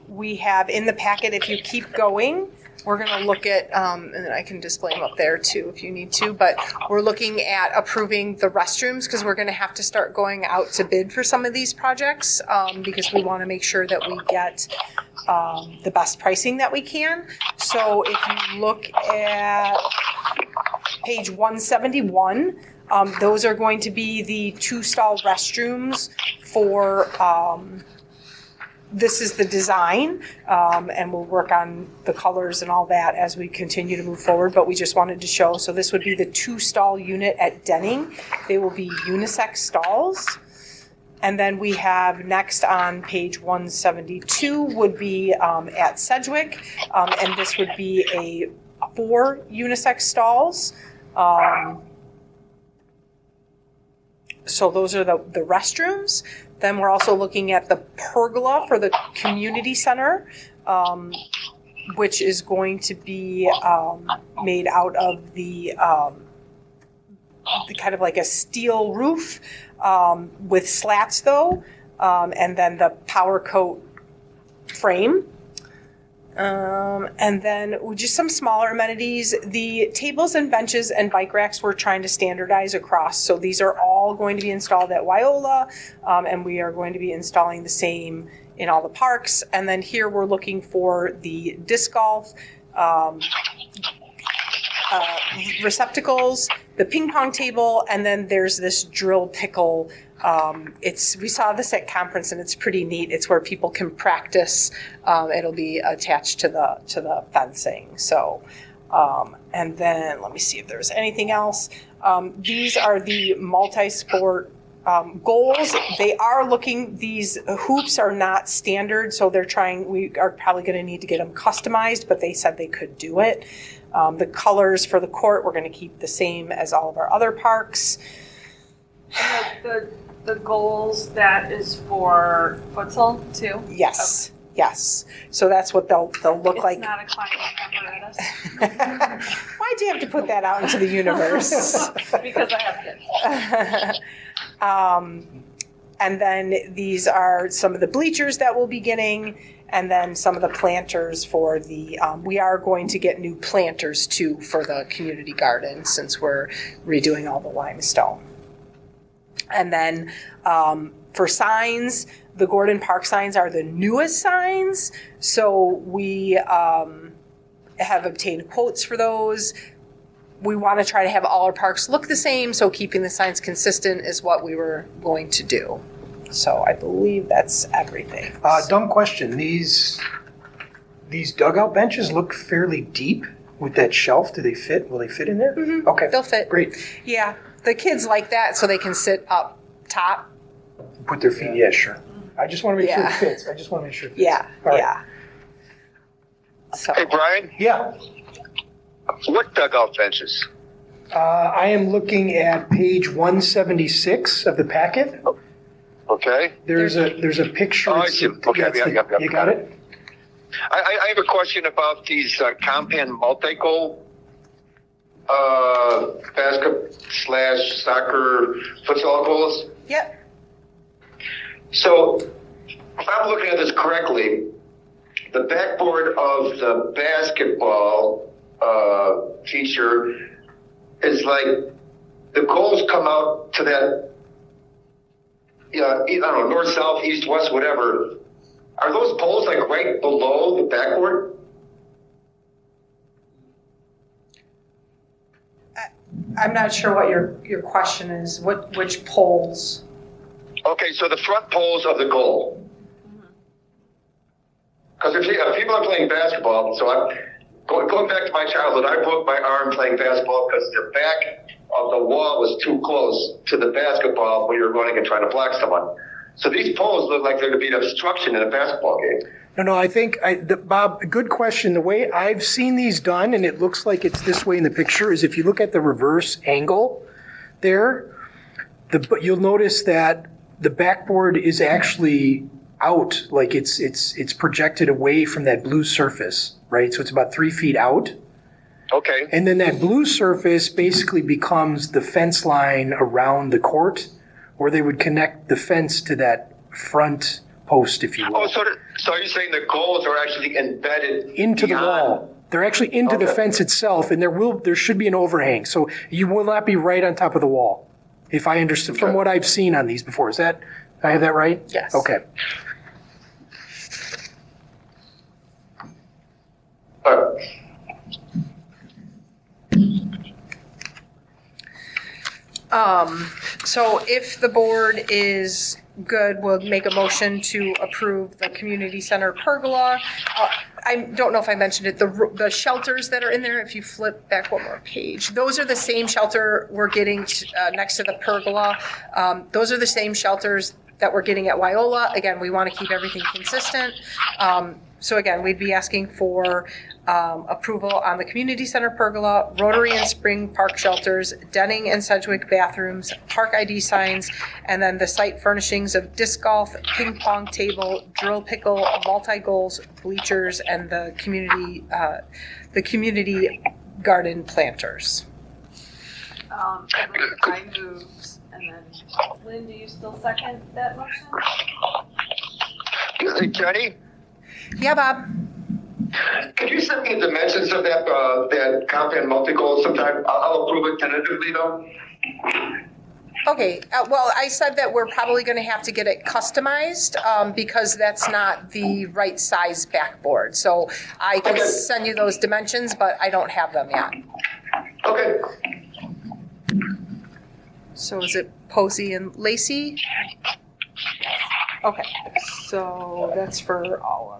we have in the packet, if you keep going, we're going to look at, and then I can display them up there too if you need to, but we're looking at approving the restrooms because we're going to have to start going out to bid for some of these projects because we want to make sure that we get the best pricing that we can. So if you look at page 171, those are going to be the 2-stall restrooms for this is the design, and we'll work on the colors and all that as we continue to move forward, but we just wanted to show. So this would be the 2-stall unit at Denning. They will be unisex stalls. And then we have next on page 172 would be at Sedgwick, and this would be 4 unisex stalls. So those are the restrooms. Then we're also looking at the pergola for the community center, which is going to be made out of the kind of like a steel roof with slats though, and then the power coat frame. And then just some smaller amenities. The tables and benches and bike racks we're trying to standardize across. So these are all going to be installed at Lyola, and we are going to be installing the same in all the parks. And then here we're looking for the disc golf receptacles, the ping pong table, and then there's this drill pickle. We saw this at conference and it's pretty neat. It's where people can practice. It'll be attached to the fencing. So, and then let me see if there's anything else. These are the multi-sport goals. They are looking, these hoops are not standard, so we are probably going to need to get them customized, but they said they could do it. The colors for the court, we're going to keep the same as all of our other parks. The goals, that is for futsal too? Yes, yes. So that's what they'll look like. It's not a client apparatus. Why'd you have to put that out into the universe? Because I have kids. And then these are some of the bleachers that we'll be getting, and then some of the planters for the, we are going to get new planters too for the community garden since we're redoing all the limestone. And then for signs, the Gordon Park signs are the newest signs. So we have obtained quotes for those. We want to try to have all our parks look the same, so keeping the signs consistent is what we were going to do. So I believe that's everything. Dumb question. These dugout benches look fairly deep with that shelf. Do they fit? Will they fit in there? Mm-hmm. Okay. They'll fit. Great. Yeah. The kids like that so they can sit up top. Put their feet, yeah, sure. I just want to make sure it fits. Yeah, All right. yeah. So. Hey, Brian? Yeah. What dugout benches? I am looking at page 176 of the packet. Okay. There's a picture. Oh, I see. Okay, yeah, you got it? I have a question about these compound multi-goal basket/soccer futsal goals. Yep. So, if I'm looking at this correctly, the backboard of the basketball feature is like the goals come out to that, I don't know, north, south, east, west, whatever. Are those poles like right below the backboard? I'm not sure what your question is. Which poles? Okay, so the front poles of the goal. Because if people are playing basketball, so I'm going back to my childhood, I broke my arm playing basketball because the back of the wall was too close to the basketball when you're running and trying to block someone. So these poles look like they're going to be an obstruction in a basketball game. No, I think, Bob, good question. The way I've seen these done, and it looks like it's this way in the picture, is if you look at the reverse angle there, you'll notice that the backboard is actually out, like it's projected away from that blue surface, right? So it's about 3 feet out. Okay. And then that blue surface basically becomes the fence line around the court, where they would connect the fence to that front post, if you will. Oh, so are you saying the goals are actually embedded into the wall? They're actually into the fence itself, and there should be an overhang, so you will not be right on top of the wall. If I understand from what I've seen on these before, I have that right? Yes. Okay. So if the board is good, we'll make a motion to approve the community center pergola. I don't know if I mentioned it, the shelters that are in there, if you flip back one more page, those are the same shelter we're getting next to the pergola. Those are the same shelters that we're getting at Lyola. Again, we want to keep everything consistent. So again, we'd be asking for approval on the community center pergola, Rotary and Spring Park shelters, Denning and Sedgwick bathrooms, park ID signs, and then the site furnishings of disc golf, ping pong table, drill pickle, multi-goals, bleachers, and the community garden planters. I believe I moved, and then Lynn, do you still second that motion? Jenny, Yeah, Bob. could you send me the dimensions of that compound multi-goal sometime? I'll approve it tentatively though. Okay, well, I said that we're probably going to have to get it customized because that's not the right size backboard. So I can send you those dimensions, but I don't have them yet. Okay. So is it Posey and Lacey? Okay, so that's for all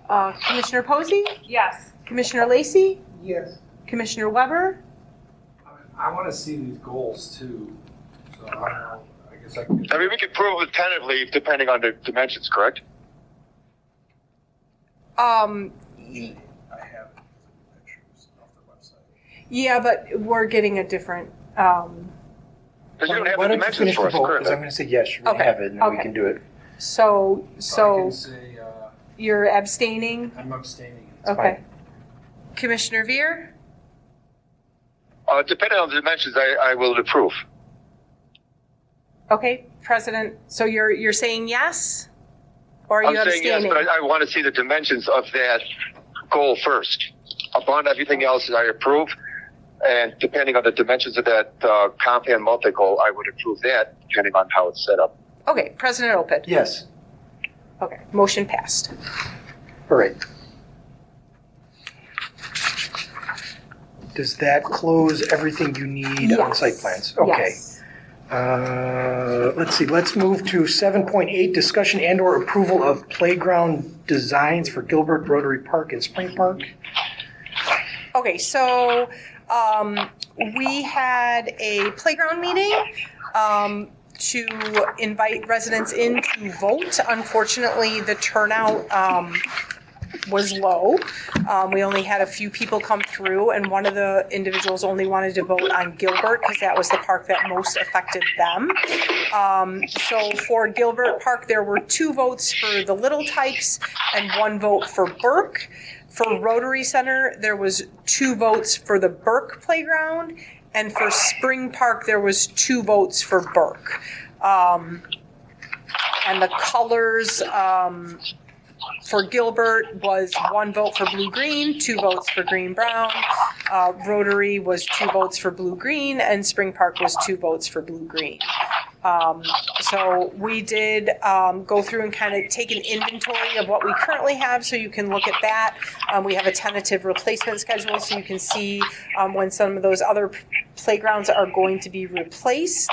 other. Commissioner Posey? Yes. Commissioner Lacey? Yes. Commissioner Weber? I want to see these goals too, so I don't know, I guess I can. I mean, we could prove it tentatively depending on the dimensions, correct? I have pictures off the website. Yeah, but we're getting a different. Because you don't have Why the don't you dimensions finish for the us, vote, correct? because I'm going to say yes, you're going to Okay, have it, and then we okay. can do it. So I can say, you're abstaining? I'm abstaining. It's Okay. Commissioner Veer? Depending on the dimensions, I will approve. Okay, President, so you're saying yes? Or are I'm you saying yes, abstaining? but I want to see the dimensions of that goal first. Upon everything else, I approve. And depending on the dimensions of that compound multi-goal, I would approve that, depending on how it's set up. Okay, President Opid? Yes. Okay, motion passed. All right. Does that close everything you need on site plans? Okay. Yes. Let's see, let's move to 7.8, discussion and/or approval of playground designs for Gilbert Rotary Park and Spring Park. Okay, so we had a playground meeting to invite residents in to vote. Unfortunately, the turnout was low. We only had a few people come through, and one of the individuals only wanted to vote on Gilbert because that was the park that most affected them. So for Gilbert Park, there were 2 votes for the Little Tykes and 1 vote for Burke. For Rotary Center, there was 2 votes for the Burke Playground, and for Spring Park, there was 2 votes for Burke. And the colors for Gilbert was 1 vote for blue-green, 2 votes for green-brown. Rotary was 2 votes for blue-green, and Spring Park was 2 votes for blue-green. So we did go through and kind of take an inventory of what we currently have, so you can look at that. We have a tentative replacement schedule, so you can see when some of those other playgrounds are going to be replaced.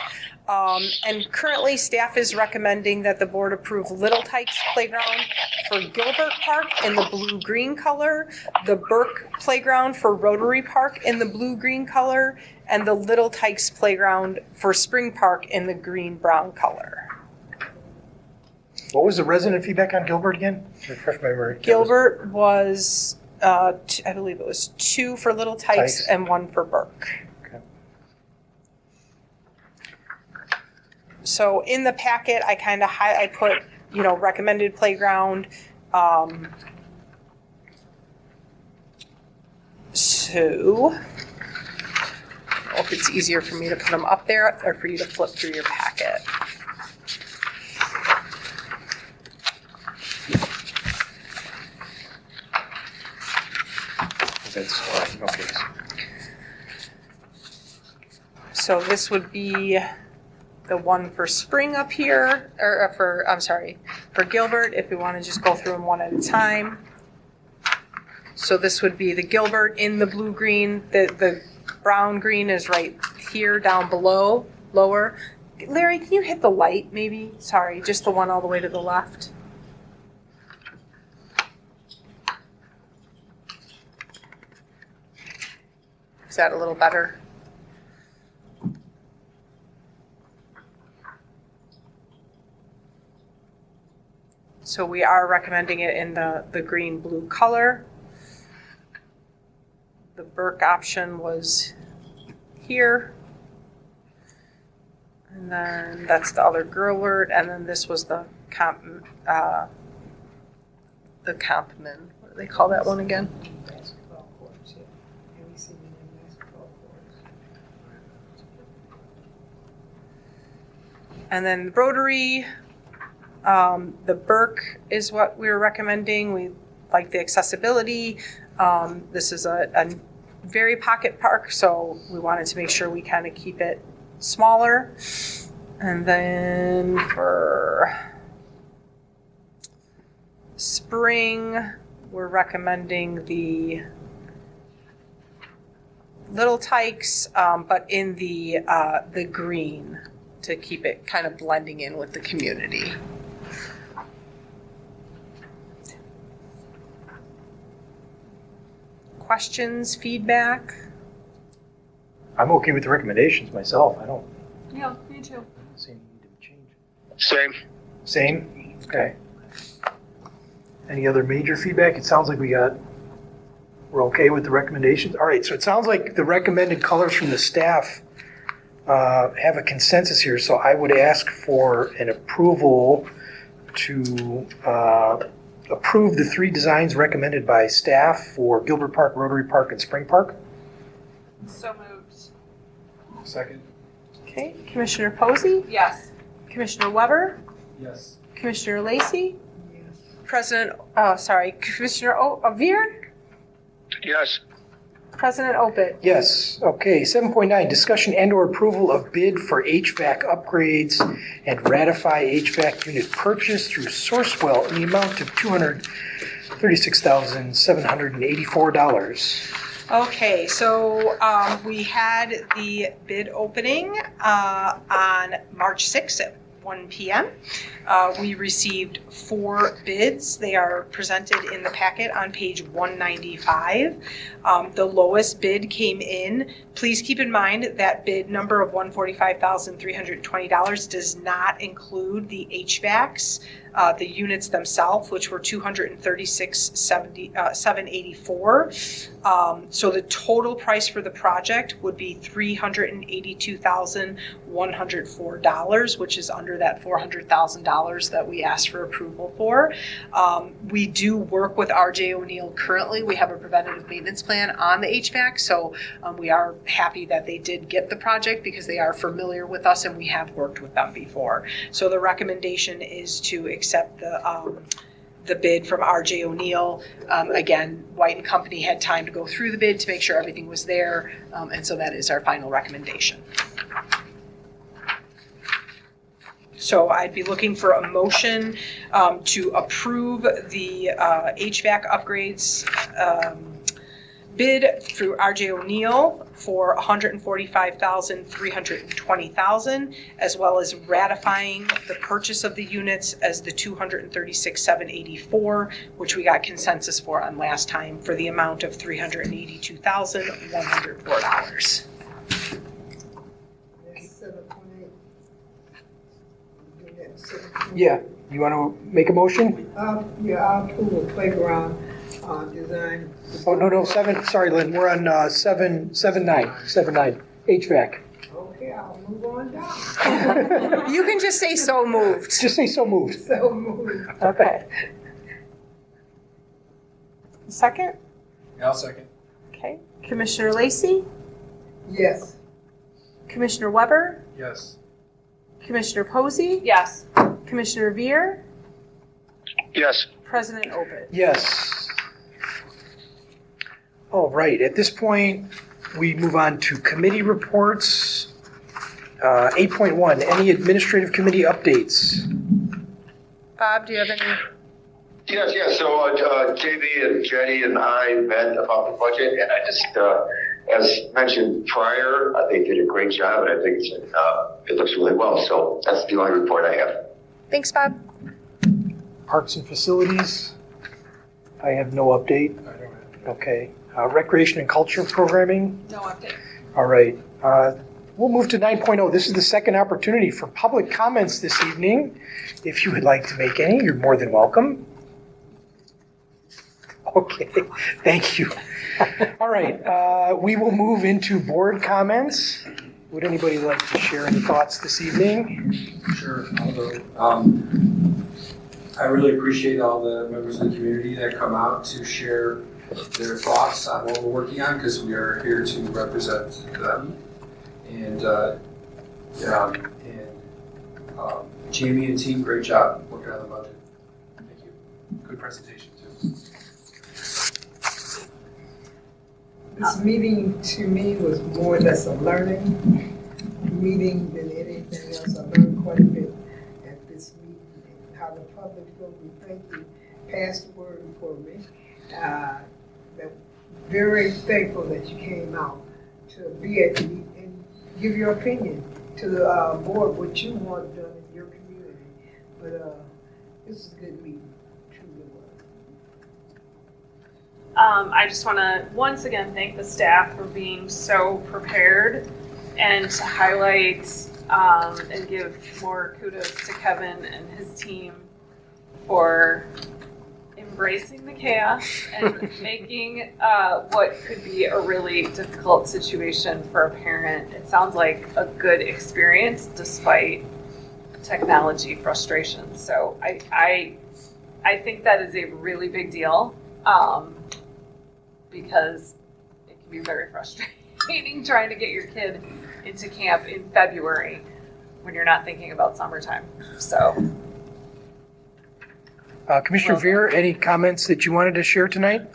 And currently, staff is recommending that the board approve Little Tykes Playground for Gilbert Park in the blue-green color, the Burke Playground for Rotary Park in the blue-green color, and the Little Tykes Playground for Spring Park in the green-brown color. What was the resident feedback on Gilbert again? Refresh my memory. Gilbert was, I believe it was 2 for Little Tykes and 1 for Burke. So in the packet, I kind of I put, recommended playground. So, I don't know if it's easier for me to put them up there or for you to flip through your packet. That's fine, okay. So this would be the one for Spring up here, or for Gilbert, if we want to just go through them one at a time. So this would be the Gilbert in the blue-green. The brown-green is right here down below, lower. Larry, can you hit the light maybe? Sorry, just the one all the way to the left. Is that a little better? So we are recommending it in the green-blue color. The Burke option was here. And then that's the other girl word, and then this was the Compman. What do they call that one again? Basketball courts, yeah. Have you seen them in basketball courts? And then Rotary, the Burke is what we were recommending. We like the accessibility. This is a very pocket park, so we wanted to make sure we kind of keep it smaller. And then for Spring, we're recommending the Little Tykes, but in the green to keep it kind of blending in with the community. Questions, feedback? I'm okay with the recommendations myself. I don't Yeah, me too. see any need to change. Same. Same? Okay. Any other major feedback? It sounds like we're okay with the recommendations. All right, so it sounds like the recommended colors from the staff have a consensus here. So I would ask for an approval to approve the 3 designs recommended by staff for Gilbert Park, Rotary Park, and Spring Park. So moved. Second? Okay, Commissioner Posey? Yes. Commissioner Weber? Yes. Commissioner Lacey? Yes. Commissioner Veer? Yes. President Opit? Yes, okay. 7.9, discussion and/or approval of bid for HVAC upgrades and ratify HVAC unit purchase through Sourcewell in the amount of $236,784. Okay, so we had the bid opening on March 6th at 1 p.m. We received 4 bids. They are presented in the packet on page 195. The lowest bid came in. Please keep in mind that bid number of $145,320 does not include the HVACs, the units themselves, which were $236,784. So the total price for the project would be $382,104, which is under that $400,000 that we asked for approval for. We do work with RJ O'Neill currently. We have a preventative maintenance plan on the HVAC, so we are happy that they did get the project because they are familiar with us and we have worked with them before. So the recommendation is to accept the bid from RJ O'Neill. Again, White and Company had time to go through the bid to make sure everything was there, and so that is our final recommendation. So I'd be looking for a motion to approve the HVAC upgrades bid through RJ O'Neill for $145,320,000, as well as ratifying the purchase of the units as the $236,784, which we got consensus for on last time for the amount of $382,104. That's 7.8. Yeah, you want to make a motion? Yeah, I'll approve a playground design. Oh, no, 7, sorry, Lynn, we're on 7.9, HVAC. Okay, I'll move on down. You can just say so moved. Just say so moved. So moved. Okay. Second? Yeah, I'll second. Okay. Commissioner Lacey? Yes. Commissioner Weber? Yes. Commissioner Posey? Yes. Commissioner Veer? Yes. President Opit? Yes. All right, at this point, we move on to committee reports. 8.1, any administrative committee updates? Bob, do you have any? Yes. So JV and Jenny and I met about the budget, and I just, as mentioned prior, they did a great job, and I think it looks really well. So that's the only report I have. Thanks, Bob. Parks and facilities? I have no update. I don't have. Okay. Recreation and culture programming? No update. All right. We'll move to 9.0. This is the second opportunity for public comments this evening. If you would like to make any, you're more than welcome. Okay, thank you. All right, we will move into board comments. Would anybody like to share any thoughts this evening? Sure, I'll go. I really appreciate all the members of the community that come out to share their thoughts on what we're working on, because we are here to represent them. And Jamie and team, great job working on the budget. Thank you. Good presentation too. This meeting to me was more or less a learning meeting than anything else. I learned quite a bit at this meeting and how the public will be. Thank you. Pass the word for me. Very thankful that you came out to be at the meeting and give your opinion to the board what you want done in your community. But this is a good meeting. Truly was. I just want to once again thank the staff for being so prepared and to highlight and give more kudos to Kevin and his team for embracing the chaos and making what could be a really difficult situation for a parent. It sounds like a good experience despite technology frustration. So I think that is a really big deal. Because it can be very frustrating trying to get your kid into camp in February when you're not thinking about summertime. So, Commissioner Veer, any comments that you wanted to share tonight?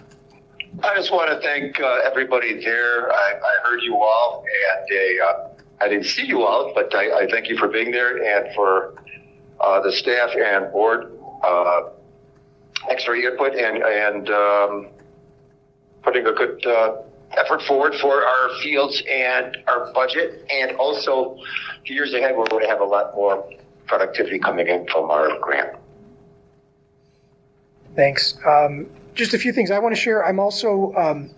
I just want to thank everybody there. I heard you all, and I didn't see you all, but I thank you for being there and for the staff and board extra input and putting a good effort forward for our fields and our budget. And also, years ahead, we're going to have a lot more productivity coming in from our grant. Thanks. Just a few things I want to share. I'm also,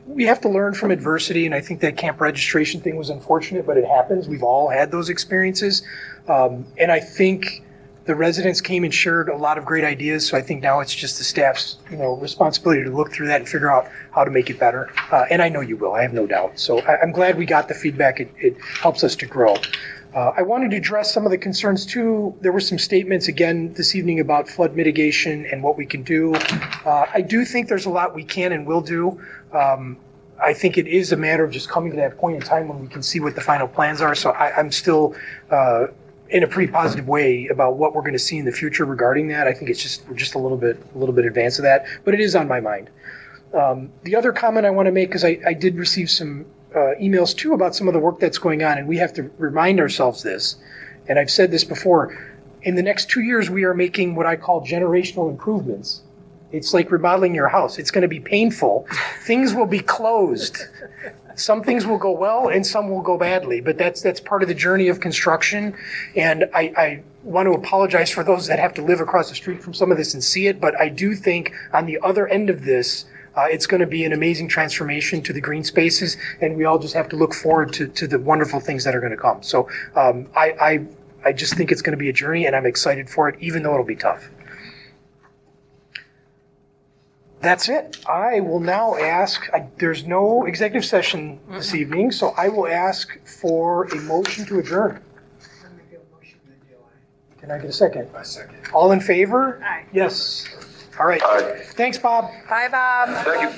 we have to learn from adversity, and I think that camp registration thing was unfortunate, but it happens. We've all had those experiences. And I think the residents came and shared a lot of great ideas, so I think now it's just the staff's, responsibility to look through that and figure out how to make it better. And I know you will, I have no doubt. So I'm glad we got the feedback. It helps us to grow. I wanted to address some of the concerns too. There were some statements again this evening about flood mitigation and what we can do. I do think there's a lot we can and will do. I think it is a matter of just coming to that point in time when we can see what the final plans are. So I'm still in a pretty positive way about what we're going to see in the future regarding that. I think we're just a little bit advanced of that, but it is on my mind. The other comment I want to make, because I did receive some emails too about some of the work that's going on, and we have to remind ourselves this, and I've said this before, in the next 2 years we are making what I call generational improvements. It's like remodeling your house. It's going to be painful. Things will be closed. Some things will go well and some will go badly, but that's part of the journey of construction. And I want to apologize for those that have to live across the street from some of this and see it, but I do think on the other end of this, it's going to be an amazing transformation to the green spaces, and we all just have to look forward to the wonderful things that are going to come. So I just think it's going to be a journey, and I'm excited for it, even though it'll be tough. That's it. I will now ask, there's no executive session this evening, so I will ask for a motion to adjourn. Can I get a second? I second. All in favor? Aye. Yes. All right. Thanks, Bob. Bye, Bob. Thank you.